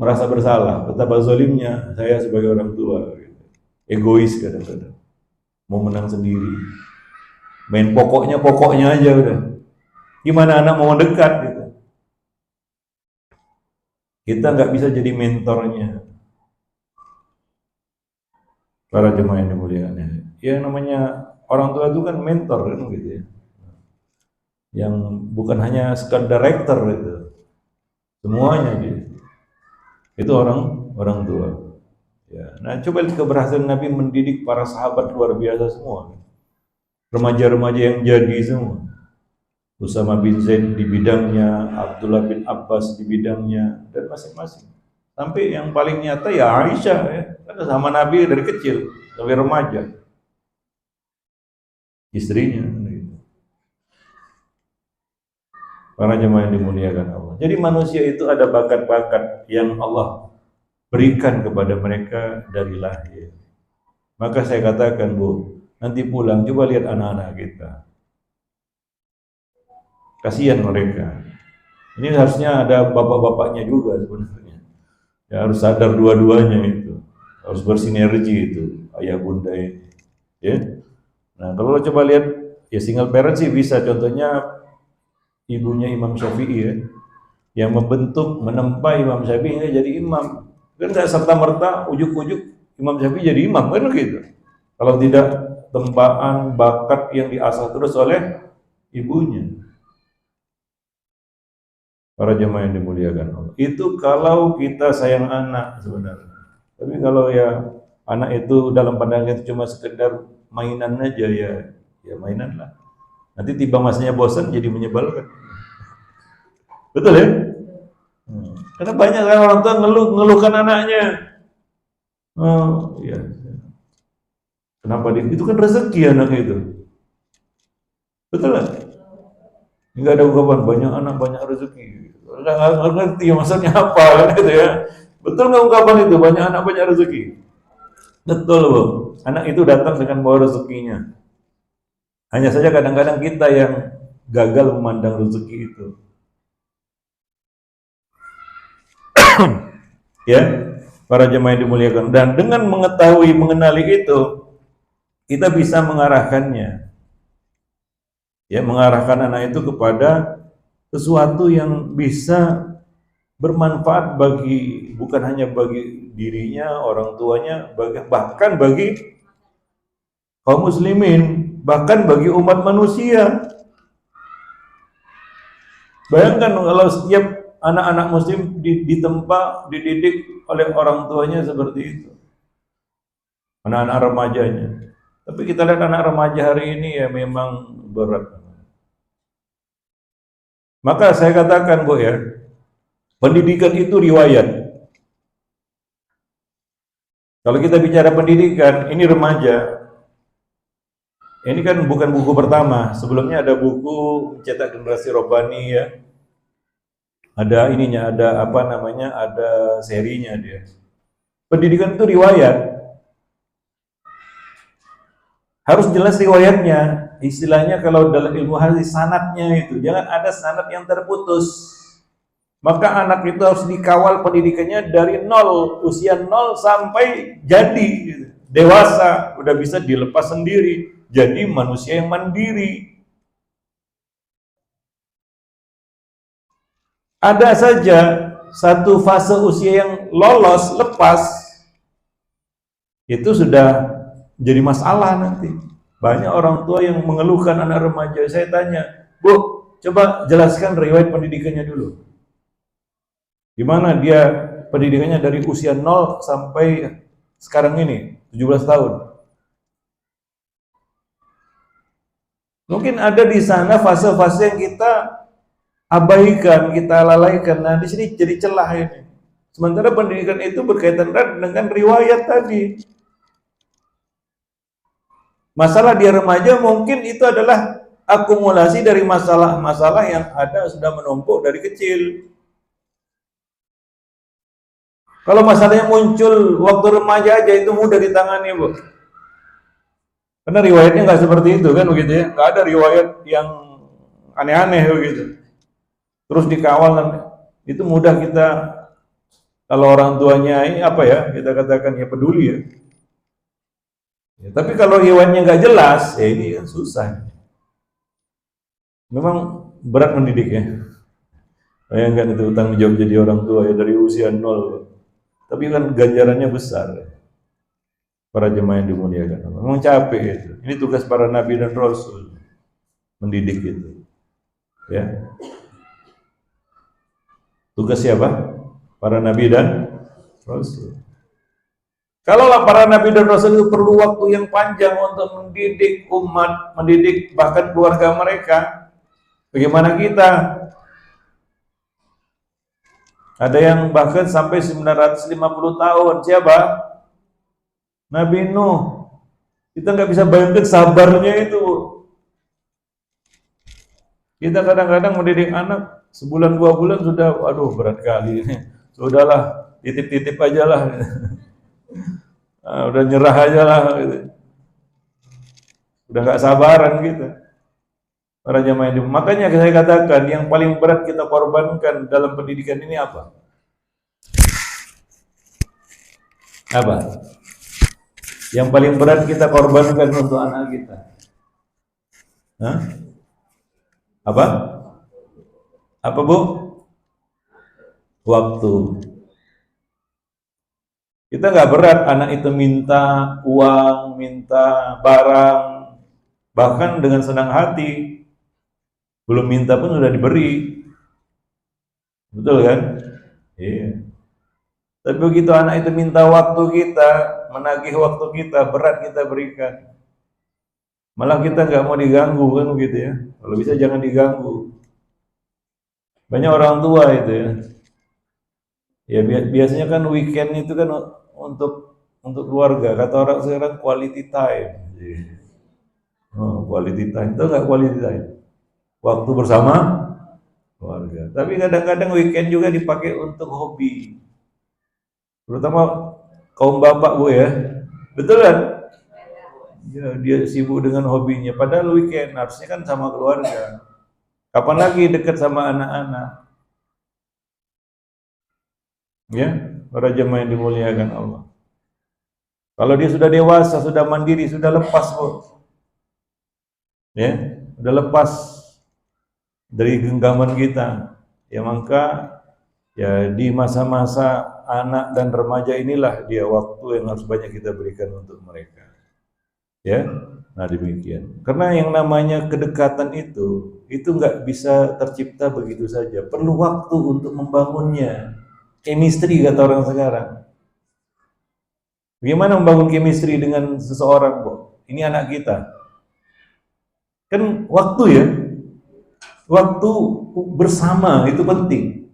merasa bersalah. Betapa zalimnya saya sebagai orang tua. Egois kadang-kadang. Mau menang sendiri. Main pokoknya aja udah. Gimana anak mau dekat gitu. Kita nggak bisa jadi mentornya. Para jemaah yang dimuliakan. Ya namanya orang tua itu kan mentor kan gitu ya. yang bukan hanya sekadar rektor itu, semuanya dia. Itu orang tua. Ya. Nah, coba lihat keberhasilan Nabi mendidik para sahabat luar biasa semua. Remaja-remaja yang jadi semua. Usama bin Zaid di bidangnya, Abdullah bin Abbas di bidangnya, dan masing-masing. Sampai yang paling nyata ya Aisyah ya. Karena sama Nabi dari kecil sampai remaja. Istrinya gitu. Para jemaah yang dimuliakan Allah. Jadi manusia itu ada bakat-bakat yang Allah berikan kepada mereka dari lahir. Maka saya katakan, Bu, nanti pulang coba lihat anak-anak kita. Kasihan mereka. Ini harusnya ada bapak-bapaknya juga sebenarnya. Ya, harus sadar dua-duanya itu. Harus bersinergi itu ayah bunda ini. Ya. Nah, kalau coba lihat ya single parent sih bisa, contohnya ibunya Imam Syafi'i ya, yang membentuk, menempa Imam Syafi'i hingga jadi imam. Kan nggak serta-merta ujuk-ujuk Imam Syafi'i jadi imam, kan gitu. Kalau tidak tempaan, bakat yang diasah terus oleh ibunya. Para jemaah yang dimuliakan Allah. Itu kalau kita sayang anak sebenarnya. Tapi kalau ya anak itu dalam pandangan itu cuma sekedar mainan aja ya mainan lah. Nanti tiba masanya bosan jadi menyebalkan. Betul ya? Karena banyak orang tua ngeluhkan anaknya. Oh iya. Kenapa dia? Itu kan rezeki anak itu. Betul lah. Enggak ada ungkapan banyak anak banyak rezeki. Nggak ngerti maksudnya apa kan gitu ya. Betul nggak ungkapan itu banyak anak banyak rezeki? Betul Bu. Anak itu datang dengan bawa rezekinya. Hanya saja kadang-kadang kita yang gagal memandang rezeki itu. Ya, para jemaah yang dimuliakan. Dan dengan mengetahui, mengenali itu, kita bisa mengarahkannya. Ya, mengarahkan anak itu kepada sesuatu yang bisa bermanfaat bagi, bukan hanya bagi dirinya, orang tuanya, bahkan bagi kaum muslimin, bahkan bagi umat manusia. Bayangkan kalau setiap anak-anak muslim ditempa, dididik oleh orang tuanya seperti itu. Anak-anak remajanya. Tapi kita lihat anak remaja hari ini ya memang berat. Maka saya katakan Bu ya, pendidikan itu riwayat. Kalau kita bicara pendidikan, ini remaja. Ini kan bukan buku pertama. Sebelumnya ada buku Cetak Generasi Robbani ya. Ada ininya, ada apa namanya, ada serinya dia. Pendidikan itu riwayat. Harus jelas riwayatnya. Istilahnya kalau dalam ilmu hadis sanadnya itu, jangan ada sanad yang terputus. Maka anak itu harus dikawal pendidikannya dari nol, usia nol sampai jadi dewasa, udah bisa dilepas sendiri, jadi manusia yang mandiri. Ada saja satu fase usia yang lolos, lepas, itu sudah jadi masalah nanti. Banyak orang tua yang mengeluhkan anak remaja. Saya tanya, Bu, coba jelaskan riwayat pendidikannya dulu. Gimana dia pendidikannya dari usia 0 sampai sekarang ini, 17 tahun. Mungkin ada di sana fase-fase yang kita abaikan, kita lalaikan. Nah, di sini jadi celah ini. Sementara pendidikan itu berkaitan erat dengan riwayat tadi. Masalah dia remaja mungkin itu adalah akumulasi dari masalah-masalah yang ada sudah menumpuk dari kecil. Kalau masalahnya muncul waktu remaja aja itu mudah ditangani, Bu. Karena riwayatnya nggak seperti itu kan begitu ya. Nggak ada riwayat yang aneh-aneh begitu. Terus dikawal nanti. Itu mudah kita, kalau orang tuanya ini apa ya, kita katakan ya peduli ya. Ya, tapi kalau hewannya nggak jelas, ya ini kan susah. Memang berat mendidik ya. Bayangkan itu tanggung jawab jadi orang tua ya dari usia 0. Tapi kan ganjarannya besar. Ya. Para jemaah yang dimuliakan Allah. Memang capek itu. Ini tugas para nabi dan rasul mendidik itu. Ya. Tugas siapa? Para nabi dan rasul. Kalaulah para nabi dan rasul itu perlu waktu yang panjang untuk mendidik umat, mendidik bahkan keluarga mereka, bagaimana kita? Ada yang bahkan sampai 950 tahun. Siapa? Nabi Nuh. Kita nggak bisa bayangkan sabarnya itu. Kita kadang-kadang mendidik anak sebulan 2 bulan sudah, aduh berat kali ini. Sudahlah, titip-titip aja lah. Udah nyerah aja lah. Gitu. Udah nggak sabaran kita. Para jamaah ini. Makanya saya katakan yang paling berat kita korbankan dalam pendidikan ini apa? Apa? Yang paling berat kita korbankan untuk anak kita. Hah? Apa? Apa Bu? Waktu. Kita nggak berat anak itu minta uang, minta barang, bahkan dengan senang hati. Belum minta pun sudah diberi. Betul kan? Iya. Tapi begitu anak itu minta waktu kita, menagih waktu kita, berat kita berikan. Malah kita nggak mau diganggu kan begitu ya. Kalau bisa jangan diganggu. Banyak orang tua itu ya. Ya biasanya kan weekend itu kan untuk keluarga. Kata orang sekarang quality time. Oh, quality time itu nggak quality time. Waktu bersama keluarga. Tapi kadang-kadang weekend juga dipakai untuk hobi. Terutama kaum bapak Bu ya. Betul kan? Ya, dia sibuk dengan hobinya. Padahal weekend harusnya kan sama keluarga. Kapan lagi dekat sama anak-anak? Ya, para jemaah yang dimuliakan Allah. Kalau dia sudah dewasa, sudah mandiri, sudah lepas Bu. Ya, sudah lepas dari genggaman kita. Ya maka ya di masa-masa anak dan remaja inilah dia waktu yang harus banyak kita berikan untuk mereka. Ya, nah demikian. Karena yang namanya kedekatan itu nggak bisa tercipta begitu saja. Perlu waktu untuk membangunnya. Chemistry kata orang sekarang. Bagaimana membangun chemistry dengan seseorang, Bu? Ini anak kita. Kan waktu ya. Waktu bersama itu penting.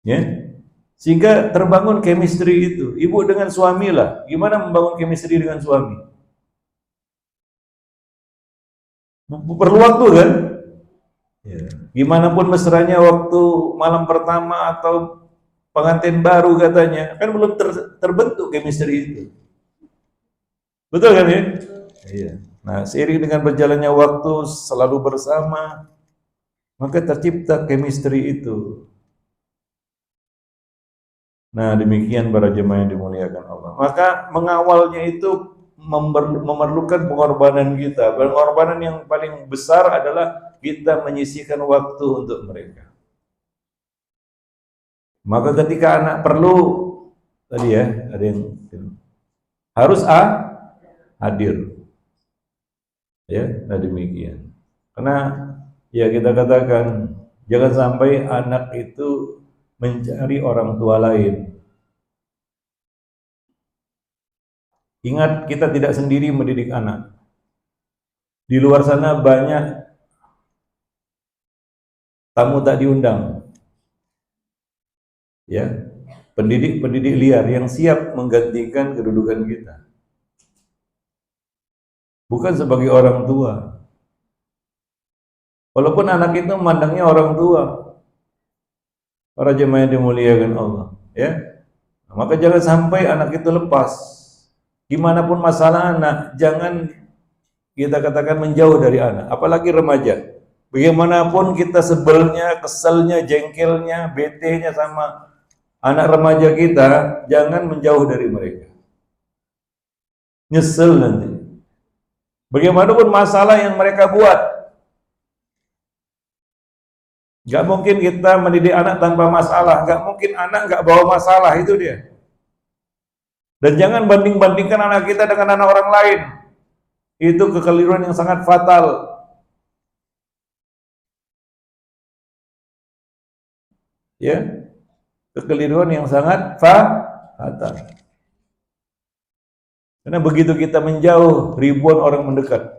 Ya. Sehingga terbangun chemistry itu. Ibu dengan suami lah. Gimana membangun chemistry dengan suami? Perlu waktu kan? Ya. Gimana pun mesranya waktu malam pertama atau pengantin baru katanya. Kan belum terbentuk chemistry itu. Betul kan ya? Iya. Nah seiring dengan berjalannya waktu selalu bersama. Maka tercipta chemistry itu. Nah demikian para jemaah yang dimuliakan Allah. Maka mengawalnya itu memerlukan pengorbanan kita. Pengorbanan yang paling besar adalah kita menyisihkan waktu untuk mereka. Maka ketika anak perlu tadi ya ada yang harus hadir. Ya, nah demikian. Karena ya kita katakan jangan sampai anak itu mencari orang tua lain. Ingat, kita tidak sendiri mendidik anak. Di luar sana banyak tamu tak diundang. Ya, pendidik-pendidik liar yang siap menggantikan kedudukan kita. Bukan sebagai orang tua. Walaupun anak itu memandangnya orang tua. Para jemaah yang dimuliakan Allah, ya. Maka jangan sampai anak itu lepas. Gimana pun masalah anak, jangan kita katakan menjauh dari anak, apalagi remaja. Bagaimanapun kita sebelnya, keselnya, jengkelnya, betenya sama anak remaja kita, jangan menjauh dari mereka. Nyesel nanti. Bagaimanapun masalah yang mereka buat. Gak mungkin kita mendidik anak tanpa masalah. Gak mungkin anak gak bawa masalah, itu dia. Dan jangan banding-bandingkan anak kita dengan anak orang lain. Itu kekeliruan yang sangat fatal. Ya, kekeliruan yang sangat fatal. Karena begitu kita menjauh, ribuan orang mendekat.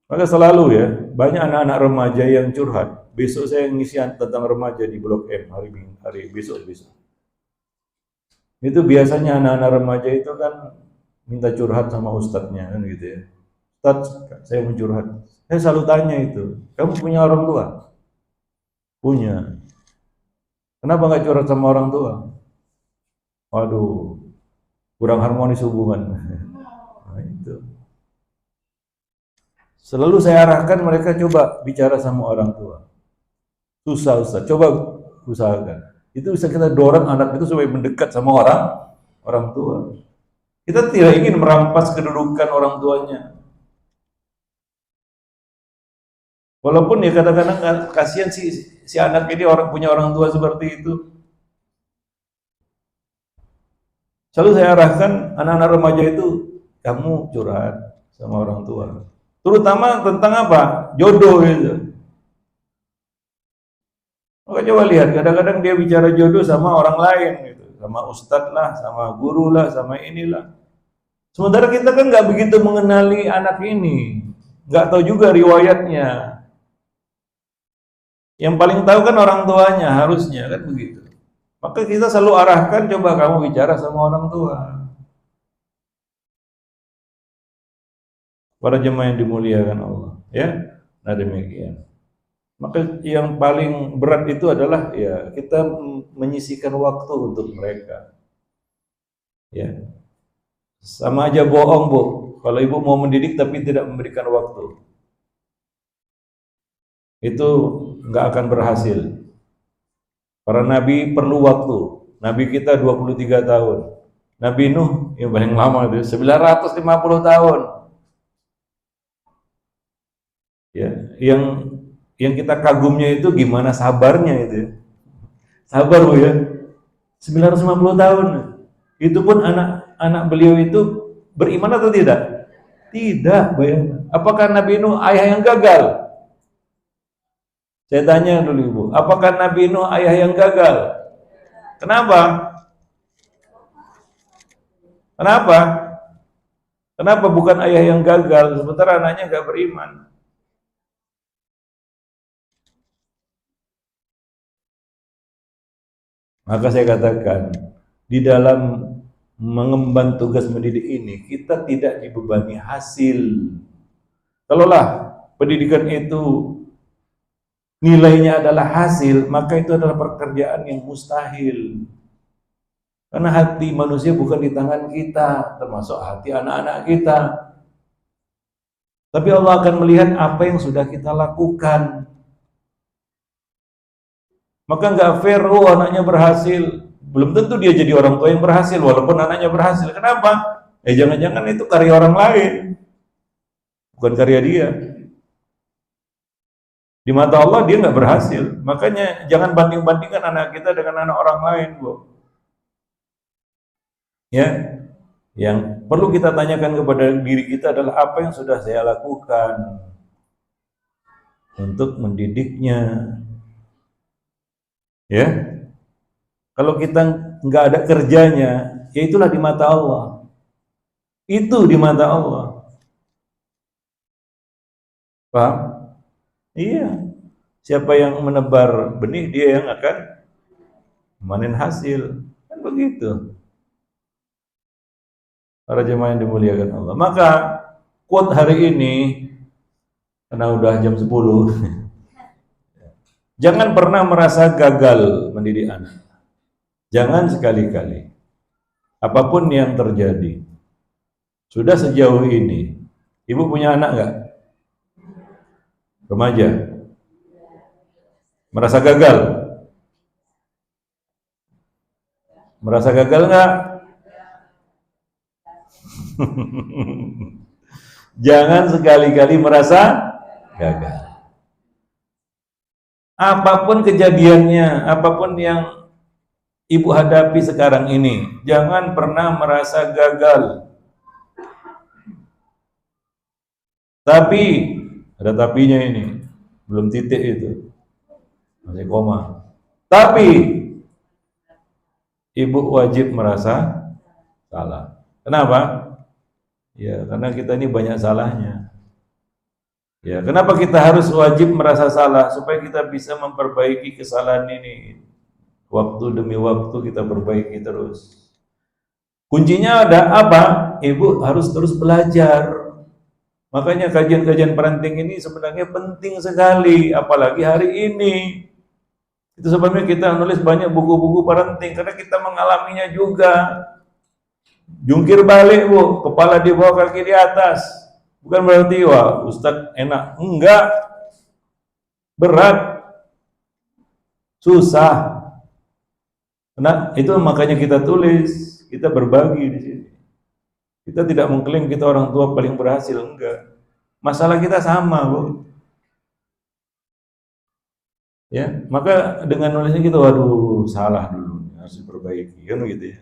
Maka selalu ya, banyak anak-anak remaja yang curhat. Besok saya ngisi tentang remaja di Blok M hari besok. Itu biasanya anak-anak remaja itu kan minta curhat sama ustadznya kan gitu ya. Ustadz, saya mau curhat. Saya selalu tanya itu, kamu punya orang tua? Punya. Kenapa nggak curhat sama orang tua? Waduh, kurang harmonis hubungan. Nah, itu. Selalu saya arahkan mereka coba bicara sama orang tua. Susah Ustaz, coba usahakan. Itu bisa kita dorong anak itu supaya mendekat sama orang tua. Kita tidak ingin merampas kedudukan orang tuanya. Walaupun ya kadang-kadang kasihan si anak ini punya orang tua seperti itu. Selalu saya arahkan anak-anak remaja itu, kamu curhat sama orang tua. Terutama tentang apa? Jodoh itu. Maka coba lihat, kadang-kadang dia bicara jodoh sama orang lain gitu. Sama ustadz lah, sama guru lah, sama inilah. Sementara kita kan nggak begitu mengenali anak ini. Nggak tahu juga riwayatnya. Yang paling tahu kan orang tuanya, harusnya kan begitu. Maka kita selalu arahkan, coba kamu bicara sama orang tua. Para jemaah yang dimuliakan Allah, ya. Nah demikian. Maka yang paling berat itu adalah ya kita menyisihkan waktu untuk mereka. Ya. Sama aja bohong, Bu. Kalau ibu mau mendidik tapi tidak memberikan waktu. Itu nggak akan berhasil. Para nabi perlu waktu. Nabi kita 23 tahun. Nabi Nuh yang paling lama itu 950 tahun. Ya, yang kita kagumnya itu gimana sabarnya itu. Sabar Bu ya. 950 tahun. Itu pun anak-anak beliau itu beriman atau tidak? Tidak, bayangkan. Apakah Nabi Nuh ayah yang gagal? Saya tanya dulu Ibu, apakah Nabi Nuh ayah yang gagal? Kenapa? Kenapa? Kenapa bukan ayah yang gagal, sementara anaknya nggak beriman? Maka saya katakan, di dalam mengemban tugas mendidik ini, kita tidak dibebani hasil. Kalaulah pendidikan itu nilainya adalah hasil, maka itu adalah pekerjaan yang mustahil. Karena hati manusia bukan di tangan kita, termasuk hati anak-anak kita. Tapi Allah akan melihat apa yang sudah kita lakukan. Maka nggak fair, oh anaknya berhasil. Belum tentu dia jadi orang tua yang berhasil, walaupun anaknya berhasil. Kenapa? Jangan-jangan itu karya orang lain, bukan karya dia. Di mata Allah dia nggak berhasil. Makanya jangan banding-bandingkan anak kita dengan anak orang lain, Bu. Ya, yang perlu kita tanyakan kepada diri kita adalah apa yang sudah saya lakukan untuk mendidiknya. Ya, kalau kita nggak ada kerjanya, ya itulah di mata Allah. Itu di mata Allah. Paham? Iya. Siapa yang menebar benih, dia yang akan memanen hasil. Kan begitu. Para jemaah yang dimuliakan Allah. Maka quote hari ini, karena udah jam 10, jangan pernah merasa gagal mendidik anak. Jangan sekali-kali. Apapun yang terjadi. Sudah sejauh ini, ibu punya anak nggak? Remaja. Merasa gagal? Merasa gagal nggak? Jangan sekali-kali merasa gagal. Apapun kejadiannya, apapun yang ibu hadapi sekarang ini, jangan pernah merasa gagal. Tapi, ada tapinya ini, belum titik itu, masih koma. Tapi ibu wajib merasa salah. Kenapa? Ya, karena kita ini banyak salahnya. Ya, kenapa kita harus wajib merasa salah? Supaya kita bisa memperbaiki kesalahan ini. Waktu demi waktu kita perbaiki terus. Kuncinya ada apa? Ibu harus terus belajar. Makanya kajian-kajian parenting ini sebenarnya penting sekali, apalagi hari ini. Itu sebabnya kita nulis banyak buku-buku parenting, karena kita mengalaminya juga. Jungkir balik, Bu, kepala di bawah, kaki di atas. Bukan berarti, wah, Ustadz enak. Enggak. Berat. Susah. Nah, itu makanya kita tulis, kita berbagi di sini. Kita tidak mengklaim kita orang tua paling berhasil, enggak. Masalah kita sama, Bu. Ya, maka dengan nulisnya kita, waduh, salah dulu, harus diperbaiki, kan begitu ya.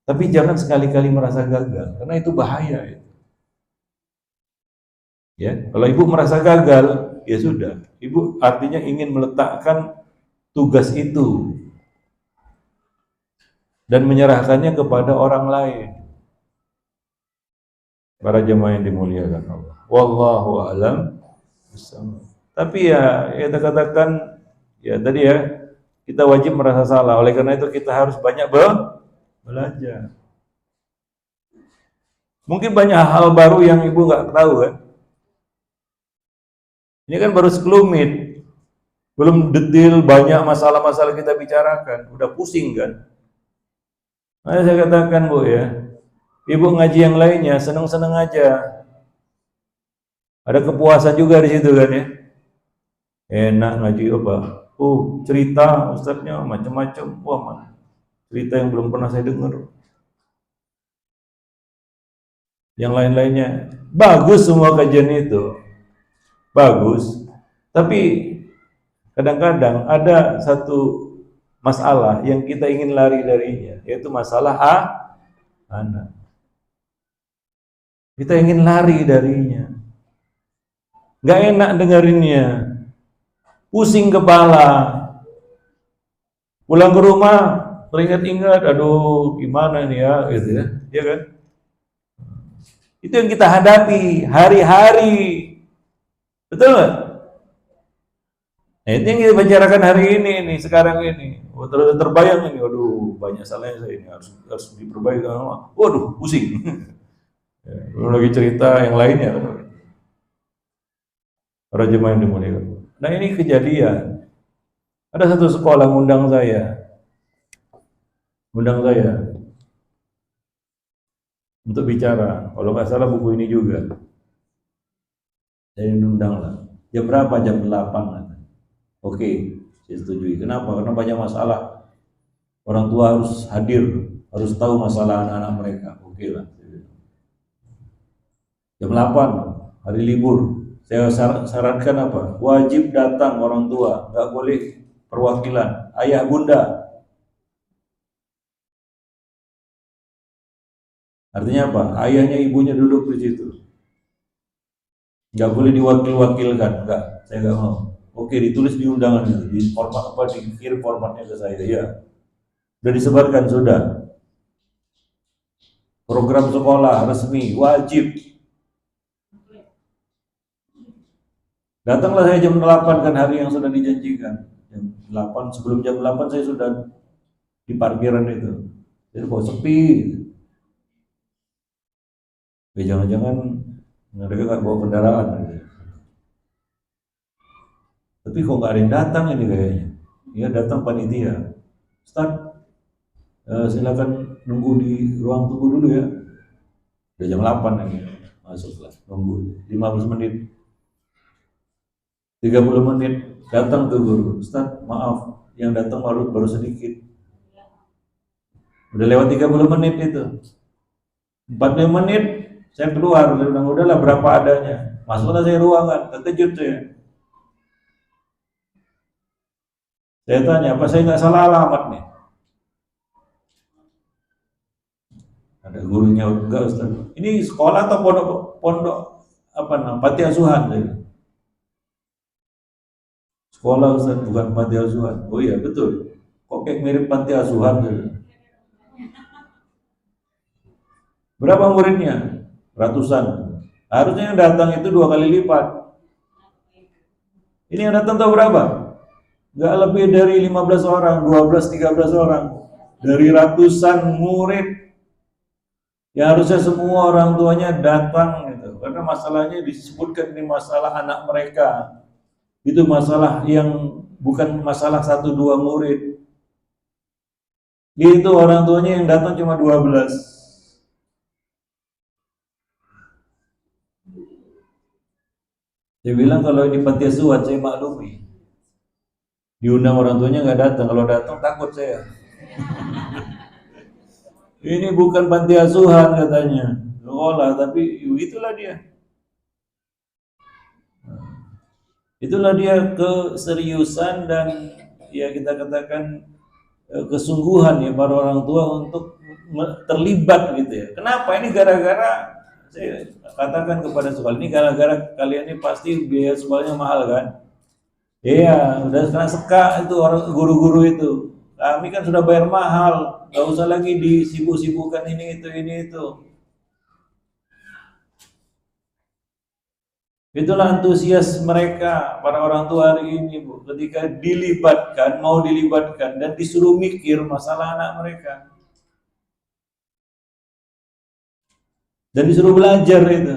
Tapi jangan sekali-kali merasa gagal, karena itu bahaya. Ya, kalau ibu merasa gagal, ya sudah. Ibu artinya ingin meletakkan tugas itu dan menyerahkannya kepada orang lain. Para jemaah yang dimuliakan Allah. Wallahu a'lam bishawab. Tapi ya kita katakan ya tadi ya, kita wajib merasa salah. Oleh karena itu kita harus banyak belajar. Mungkin banyak hal baru yang ibu nggak tahu kan. Ini kan baru sekelumit, belum detail banyak masalah-masalah kita bicarakan, udah pusing kan. Nah, saya katakan Bu ya, ibu ngaji yang lainnya seneng-seneng aja, ada kepuasan juga di situ kan ya. Enak ngaji apa? Cerita ustadznya macam-macam, wah cerita yang belum pernah saya dengar. Yang lain-lainnya bagus semua kajian itu. Bagus, tapi kadang-kadang ada satu masalah yang kita ingin lari darinya, yaitu masalah anak. Kita ingin lari darinya, nggak enak dengerinnya, pusing kepala. Pulang ke rumah teringat-ingat, aduh gimana nih ya, gitu ya, ya kan? Itu yang kita hadapi hari-hari. Betul nggak? Nah, itu yang kita bicarakan hari ini nih, sekarang ini. Terbayang ini, waduh banyak salahnya saya ini, harus diperbaiki. Waduh, pusing. Belum lagi cerita yang lainnya. Para jemaah yang dimuliakan. Nah, ini kejadian. Ada satu sekolah ngundang saya untuk bicara. Kalau nggak salah buku ini juga. Saya diundang lah. Jam berapa? Jam 8. Oke, saya setujui. Kenapa? Karena banyak masalah. Orang tua harus hadir, harus tahu masalah anak-anak mereka. Oke lah. Jam 8, hari libur. Saya sarankan apa? Wajib datang orang tua, nggak boleh perwakilan. Ayah bunda. Artinya apa? Ayahnya ibunya duduk di situ. Nggak boleh diwakil-wakilkan, enggak, saya nggak mau. Oke, ditulis di undangan itu, di format apa, dikirim formatnya ke saya, ya. Sudah disebarkan, sudah. Program sekolah resmi, wajib. Datanglah saya jam 8 kan, hari yang sudah dijanjikan. Jam 8, sebelum jam 8 saya sudah di parkiran itu. Jadi kok sepi. Jangan-jangan mereka nggak bawa kendaraan. Tapi kok nggak ada yang datang ini kayaknya. Ya datang panitia. Start. Silakan nunggu di ruang tunggu dulu ya. Udah jam 8 lagi. Masuklah. Nunggu 15 menit. 30 menit. Datang tuh guru. Start. Maaf. Yang datang baru sedikit. Udah lewat 30 menit itu. 45 menit. Saya keluar, saya bilang, udahlah berapa adanya. Masuklah saya ruangan, terkejut saya. Saya tanya, apa saya nggak salah alamat nih? Ada gurunya, enggak Ustaz. Ini sekolah atau pondok apa namanya, panti asuhan? Sekolah Ustaz, bukan panti asuhan. Oh iya betul. Kok kayak mirip panti asuhan gitu. Berapa muridnya? Ratusan. Harusnya yang datang itu 2 kali lipat. Ini yang datang tahu berapa? Gak lebih dari 15 orang, 12, 13 orang. Dari ratusan murid. Ya harusnya semua orang tuanya datang gitu. Karena masalahnya disebutkan ini masalah anak mereka. Itu masalah yang bukan masalah 1-2 murid. Itu orang tuanya yang datang cuma 12. Dia bilang kalau ini panti asuhan saya maklumi. Diundang orang tuanya nggak datang, kalau datang takut saya. Ini bukan panti asuhan katanya, sekolah, tapi itulah dia. Itulah dia keseriusan dan ya kita katakan kesungguhan ya para orang tua untuk terlibat gitu ya. Kenapa? Ini gara-gara saya katakan kepada sekolah ini gara-gara kalian ini pasti biaya sekolahnya mahal kan? Iya, udah kena seka itu orang guru-guru itu. Kami kan sudah bayar mahal, nggak usah lagi disibuk-sibukkan ini itu. Itulah antusias mereka para orang tua hari ini, Bu. Ketika mau dilibatkan dan disuruh mikir masalah anak mereka. Dan disuruh belajar itu.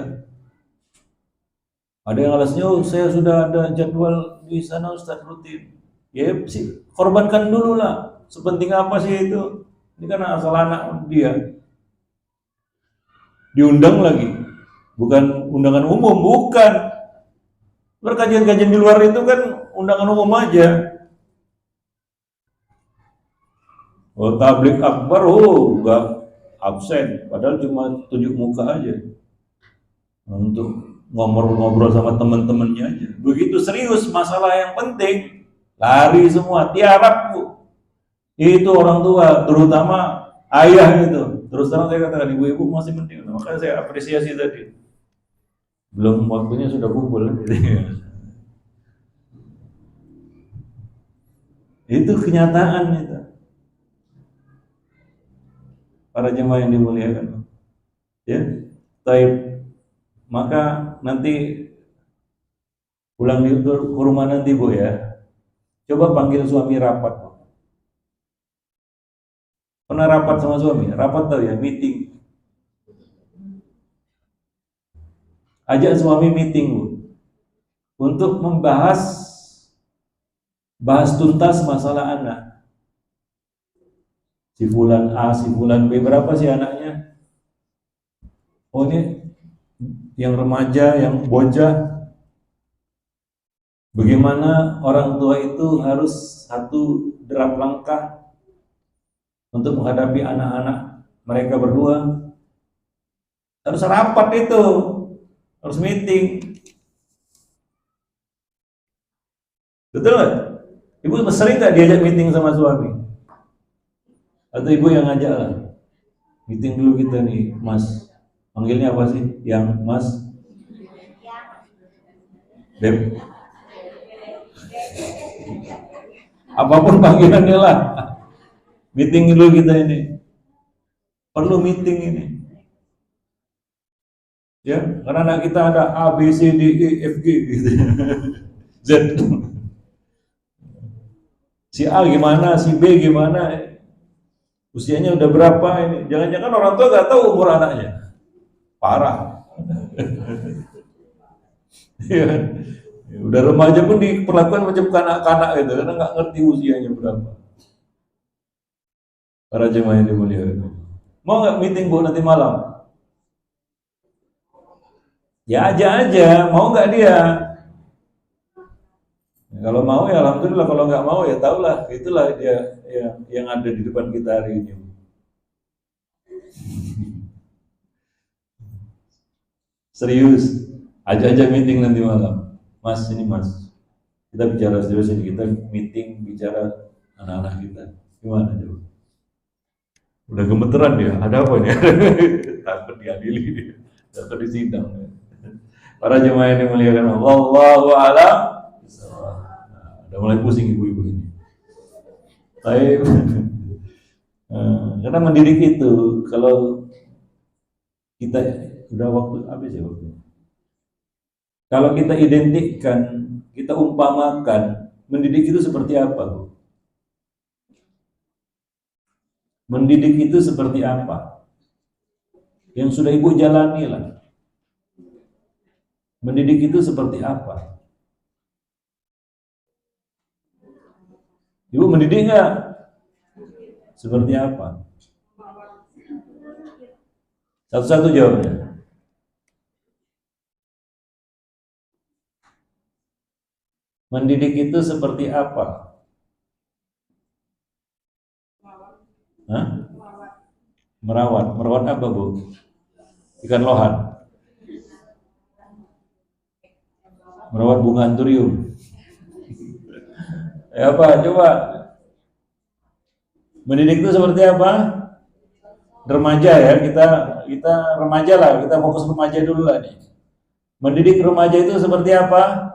Ada yang alasnya, oh saya sudah ada jadwal di sana Ustaz rutin. Ya sih, korbankan dulu lah. Sepenting apa sih itu? Ini kan asal anak dia. Diundang lagi. Bukan undangan umum, bukan. Berkajian-kajian di luar itu kan undangan umum aja. Oh, tablik akbar, enggak absen. Padahal cuma tunjuk muka aja. Untuk ngobrol sama teman-temannya aja. Begitu serius masalah yang penting, lari semua, tiarap Bu. Itu orang tua, terutama ayah itu. Terus terang saya katakan ibu-ibu masih penting. Makanya saya apresiasi tadi. Belum waktunya sudah kumpul. Itu kenyataan itu. Para jemaah yang dimuliakan. Ya, taib. Maka nanti pulang ke rumah nanti Bu ya. Coba panggil suami rapat. Pernah rapat sama suami? Rapat tahu ya, meeting. Ajak suami meeting Bu. Untuk bahas tuntas masalah anak. Si fulan A, si fulan B, berapa sih anaknya? Oh ini yang remaja, yang bocah. Bagaimana orang tua itu harus satu derap langkah untuk menghadapi anak-anak mereka berdua. Harus rapat itu, harus meeting. Betul nggak? Ibu sering nggak diajak meeting sama suami? Atau ibu yang ngajak lah? Meeting dulu kita nih, Mas. Panggilnya apa sih? Yang Mas? Beb. Apapun panggilannya lah. Meeting dulu kita ini. Perlu meeting ini. Ya, karena anak kita ada A, B, C, D, E, F, G gitu. Z. Si A gimana, si B gimana, usianya udah berapa ini. Jangan-jangan orang tua gak tahu umur anaknya. Parah. Ya, udah remaja pun diperlakukan macam kanak-kanak gitu, karena nggak ngerti usianya berapa. Para jemaah yang dimuliakan. Mau nggak meeting Bu nanti malam? Ya aja, mau nggak dia? Kalau mau ya alhamdulillah, kalau nggak mau ya tahulah, itulah dia yang ada di depan kita hari ini. Serius, aja meeting nanti malam. Mas, ini Mas, kita bicara serius ini, kita meeting bicara anak-anak kita. Gimana coba? Udah gemeteran dia, ada apa nih? Takut diadili dia, takut disidang. Para jemaah yang dimuliakan Allah, wallahu a'lam. Udah mulai pusing ibu-ibu ini. Baik. Karena mendidik itu, kalau kita udah waktu habis ya waktu. Kalau kita identikkan, kita umpamakan, mendidik itu seperti apa, Bu? Mendidik itu seperti apa? Yang sudah ibu jalani lah. Mendidik itu seperti apa? Ibu mendidik nggak? Seperti apa? Satu-satu jawabnya. Mendidik itu seperti apa? Hah? Merawat. Merawat apa, Bu? Ikan lohan. Merawat bunga anturium. Ya apa? Coba. Mendidik itu seperti apa? Remaja ya, kita remaja lah, kita fokus remaja dulu lah nih. Mendidik remaja itu seperti apa?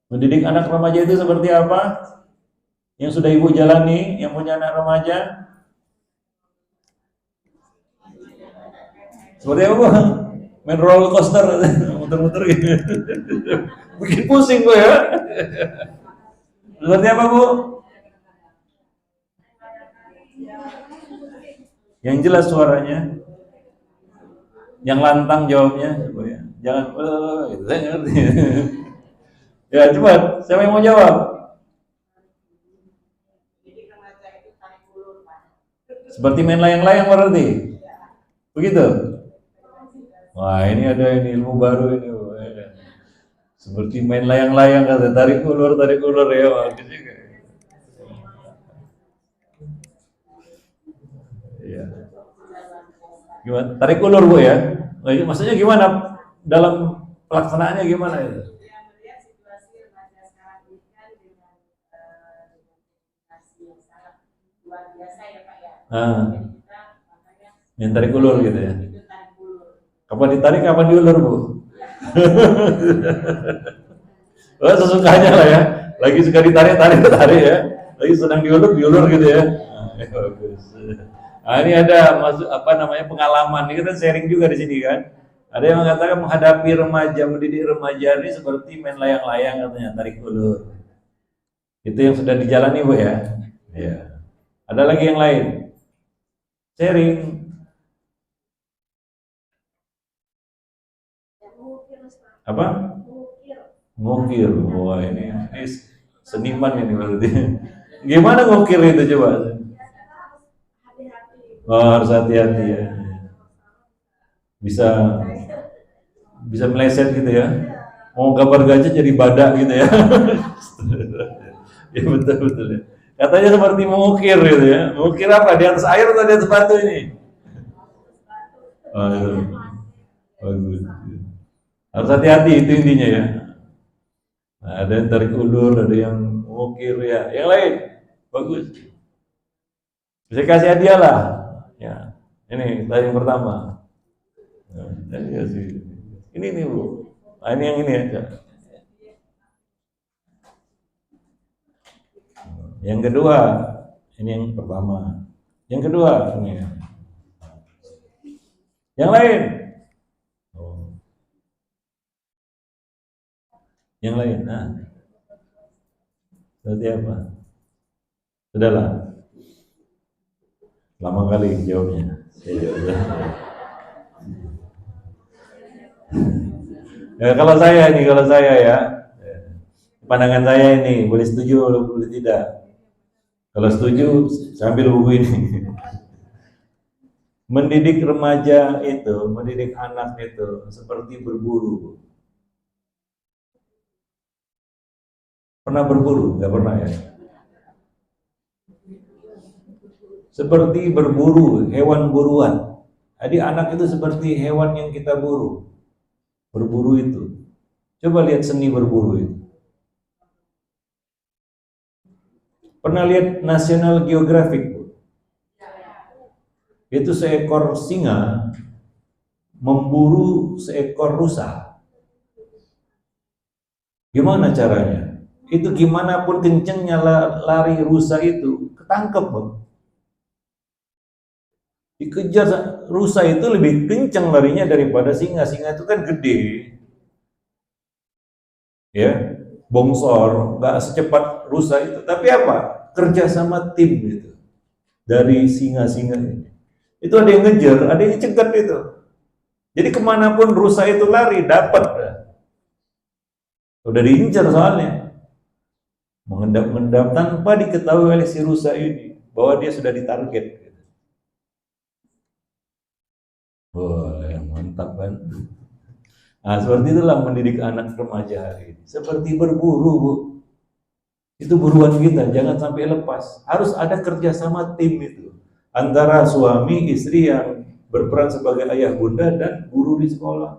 Mendidik anak remaja itu seperti apa? Yang sudah ibu jalani, yang punya anak remaja? Seperti apa, Bu? Main roller coaster, muter-muter gitu. Bikin pusing, Bu ya. Seperti apa, Bu? Yang jelas suaranya. Yang lantang jawabnya, Bu ya. Jangan, gitu, saya ngerti. Ya, cepat. Siapa yang mau jawab? Seperti main layang-layang berarti? Begitu? Wah, ini ada ini ilmu baru ini. Seperti main layang-layang kata, tarik ulur ya. Iya. Gimana? Tarik ulur, Bu ya? Maksudnya gimana? Dalam pelaksanaannya gimana itu? Yang tarik ulur gitu ya. Kapan ditarik, kapan diulur, Bu? Oh, sesukanya lah ya. Lagi suka ditarik ya. Lagi sedang diulur gitu ya. Bagus. Nah, ini ada masuk pengalaman. Ini kita sharing juga di sini kan. Ada yang mengatakan menghadapi remaja, mendidik remaja ini seperti main layang-layang katanya, tarik ulur. Itu yang sudah dijalani, Bu ya. Ya. Ada lagi yang lain. Sharing. Apa? Ngukir. Wah, ini seniman ini berarti. Gimana ngukir itu coba? Oh, harus hati-hati ya. Bisa meleset gitu ya. Mau gambar gajah jadi badak gitu ya. Ya betul ya. Katanya seperti mengukir gitu ya. Mengukir apa? Di atas air atau di atas batu ini? Oh, bagus. Harus hati-hati, itu intinya ya. Nah, ada yang tarik ulur, ada yang mengukir ya. Yang lain, bagus. Bisa kasih hadiah lah. Ya, ini tadi yang pertama. Ini nih, Bu. Nah, ini yang ini aja. Yang kedua, ini yang pertama. Yang kedua, ini. Yang lain. Yang lain, nah, seperti apa? Sudahlah, lama kali jawabnya. Ya, kalau saya ya, pandangan saya ini boleh setuju, boleh tidak. Kalau setuju, sambil buku ini. Mendidik remaja itu, mendidik anak itu seperti berburu. Pernah berburu? Nggak pernah ya? Seperti berburu, hewan buruan. Jadi anak itu seperti hewan yang kita buru. Berburu itu. Coba lihat seni berburu itu. Pernah lihat National Geographic? Itu seekor singa memburu seekor rusa. Gimana caranya? Itu gimana pun kencengnya lari rusa itu, ketangkep, Bang. Dikejar rusa itu lebih kencang larinya daripada singa. Singa itu kan gede, ya, bongsor, nggak secepat rusa itu. Tapi apa? Kerja sama tim gitu dari singa-singa ini. Itu ada yang ngejar, ada yang cegat itu. Jadi kemanapun rusa itu lari dapat. Udah diincar soalnya. Mengendap-endap tanpa diketahui oleh si rusa ini bahwa dia sudah ditarget. Wah, yang mantap kan? Nah, seperti itulah mendidik anak remaja hari ini. Seperti berburu, Bu. Itu buruan kita, jangan sampai lepas. Harus ada kerjasama tim itu. Antara suami, istri yang berperan sebagai ayah bunda dan guru di sekolah.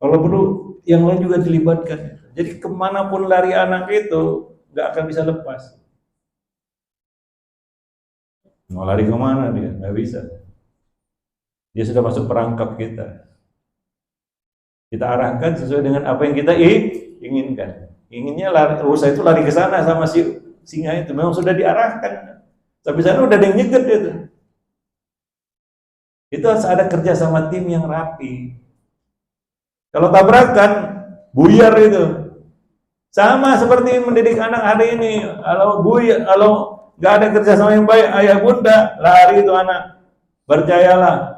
Kalau perlu, yang lain juga dilibatkan. Jadi kemanapun lari anak itu, nggak akan bisa lepas. Mau lari kemana dia? Nggak bisa. Dia sudah masuk perangkap kita. Kita arahkan sesuai dengan apa yang kita inginkan. Inginnya rusa itu lari ke sana sama si singa itu. Memang sudah diarahkan. Tapi sana udah ada yang nyeget itu. Itu harus ada kerja sama tim yang rapi. Kalau tabrakan, buyar itu. Sama seperti mendidik anak hari ini. Kalau nggak ada kerjasama yang baik, ayah bunda, lari itu anak. Percayalah.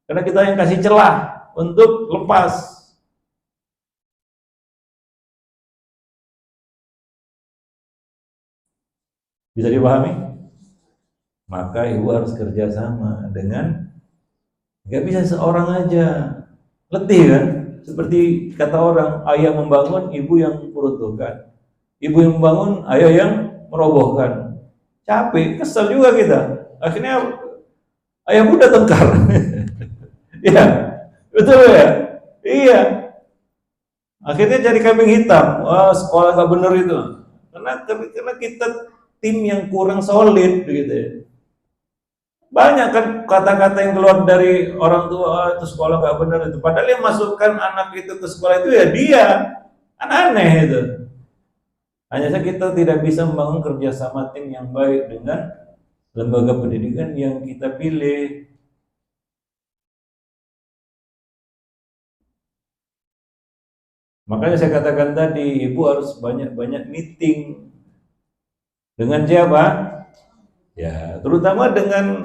Karena kita yang kasih celah untuk lepas. Bisa dipahami? Maka ibu harus kerjasama dengan, nggak bisa seorang aja. Letih kan? Seperti kata orang, ayah membangun, ibu yang meruntuhkan. Ibu yang membangun, ayah yang merobohkan. Capek, kesel juga kita. Akhirnya ayah bunda tengkar. Iya, betul ya? Iya. Akhirnya cari kambing hitam. Wah, sekolah gak bener itu. Karena kita tim yang kurang solid gitu ya. Banyak kan kata-kata yang keluar dari orang tua, itu sekolah gak benar itu. Padahal yang masukkan anak itu ke sekolah itu ya dia. Kan aneh itu. Hanya saja kita tidak bisa membangun kerjasama tim yang baik dengan lembaga pendidikan yang kita pilih. Makanya saya katakan tadi, ibu harus banyak-banyak meeting. Dengan siapa? Ya, terutama dengan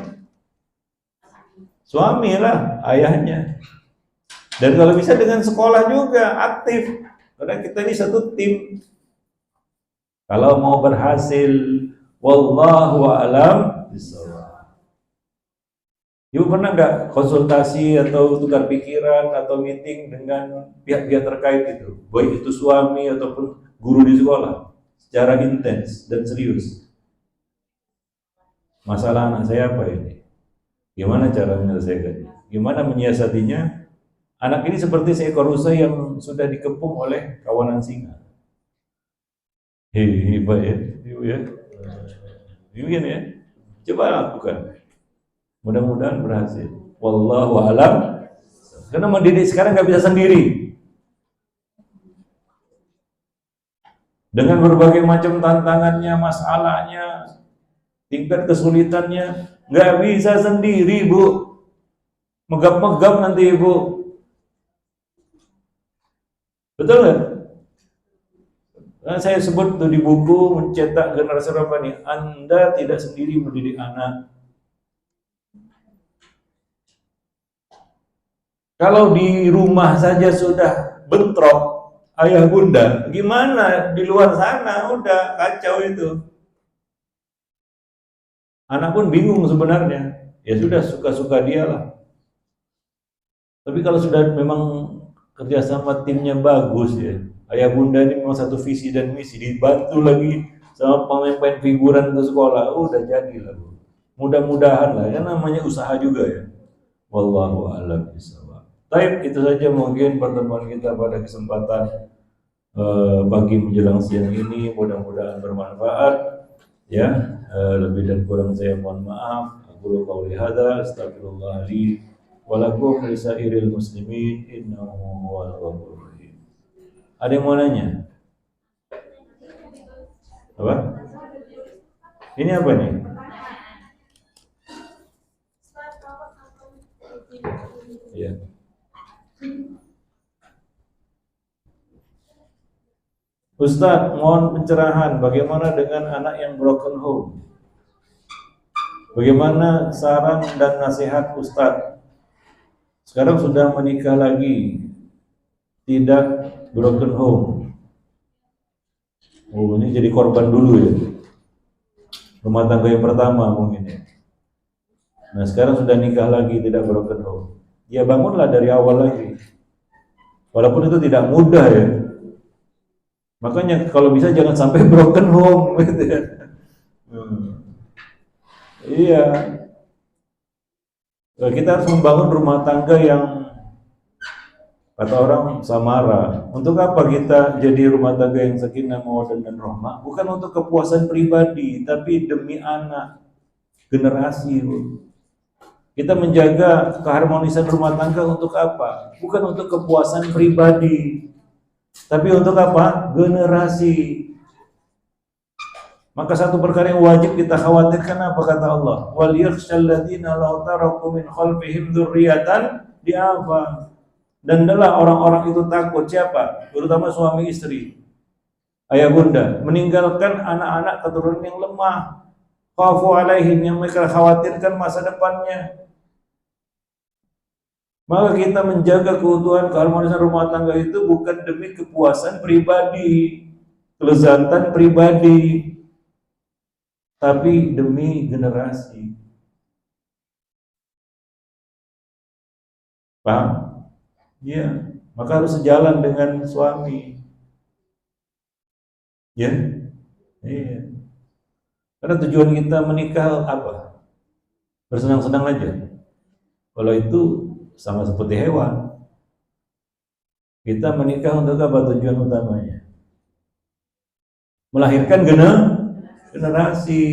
suami lah, ayahnya. Dan kalau bisa dengan sekolah juga aktif. Karena kita ini satu tim. Kalau mau berhasil, wallahu a'lam bishawab. Ibu pernah nggak konsultasi atau tukar pikiran atau meeting dengan pihak-pihak terkait itu, baik itu suami ataupun guru di sekolah, secara intens dan serius? Masalah anak saya apa ini? Gimana cara menyelesaikannya? Gimana menyiasatinya? Anak ini seperti seekor rusa yang sudah dikepung oleh kawanan singa. Hebat ya, ibu ya. Begini ya. Coba lakukan. Mudah-mudahan berhasil. Wallahu a'lam. Karena mendidik sekarang nggak bisa sendiri. Dengan berbagai macam tantangannya, masalahnya, tingkat kesulitannya, nggak bisa sendiri, Bu. Megap-megap nanti Ibu. Betul nggak? Nah, saya sebut tuh di buku Mencetak Generasi Rabbani, Anda tidak sendiri mendidik anak. Kalau di rumah saja sudah bentrok ayah bunda, gimana di luar sana? Udah kacau itu. Anak pun bingung sebenarnya. Ya sudah, suka-suka dia lah. Tapi kalau sudah memang kerjasama timnya bagus ya, ayah bunda ini memang satu visi dan misi, dibantu lagi sama pemain-pemain figuran ke sekolah, udah jadi lah. Mudah-mudahan lah, ya namanya usaha juga ya. Wallahu a'lam bishawab. Baik, itu saja mungkin pertemuan kita pada kesempatan pagi menjelang siang ini. Mudah-mudahan bermanfaat. Ya, lebih dan kurang saya mohon maaf. Aku qauli hadza, astagfirullah li wa lakum lisairil muslimin innahu huwal ghafurur rahim. Ada yang mau nanya? Apa? Ini apa nih? Iya. Ustadz, mohon pencerahan bagaimana dengan anak yang broken home? Bagaimana saran dan nasihat Ustadz? Sekarang sudah menikah lagi, tidak broken home. Oh, ini jadi korban dulu ya. Rumah tangga yang pertama mungkin ya. Nah, sekarang sudah nikah lagi, tidak broken home. Ya bangunlah dari awal lagi. Walaupun itu tidak mudah ya. Makanya kalau bisa jangan sampai broken home gitu ya. Iya. Kita harus membangun rumah tangga yang kata orang samara. Untuk apa kita jadi rumah tangga yang sakinah mawaddah dan rahmah? Bukan untuk kepuasan pribadi, tapi demi anak, generasi. Kita menjaga keharmonisan rumah tangga untuk apa? Bukan untuk kepuasan pribadi, tapi untuk apa? Generasi. Maka satu perkara yang wajib kita khawatirkan apa kata Allah? Wal yakhshal ladzina law taraku min khalfihim dzurriyyatan di'afa. Dan adalah orang-orang itu takut siapa? Terutama suami istri, ayah bunda, meninggalkan anak-anak keturunan yang lemah. Khafu alaihim, yang mereka khawatirkan masa depannya. Maka kita menjaga keutuhan keharmonisan rumah tangga itu bukan demi kepuasan pribadi, kelezatan pribadi, tapi demi generasi. Paham? Iya, maka harus sejalan dengan suami. Ya, iya. Karena tujuan kita menikah apa? Bersenang-senang aja. Kalau itu sama seperti hewan. Kita menikah untuk apa tujuan utamanya? Melahirkan generasi.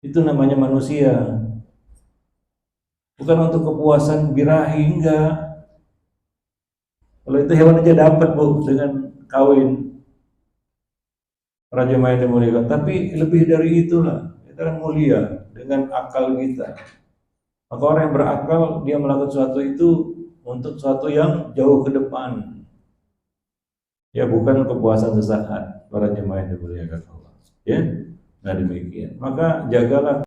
Itu namanya manusia. Bukan untuk kepuasan birahi, enggak. Kalau itu hewan aja dapat bu dengan kawin. Raja Maya dimuliakan. Tapi lebih dari itulah, kita kan mulia dengan akal kita. Maka orang yang berakal dia melakukan sesuatu itu untuk sesuatu yang jauh ke depan. Ya bukan kepuasan sesaat. Para jemaah yang dimuliakan Allah. Ya, nah demikian. Maka jagalah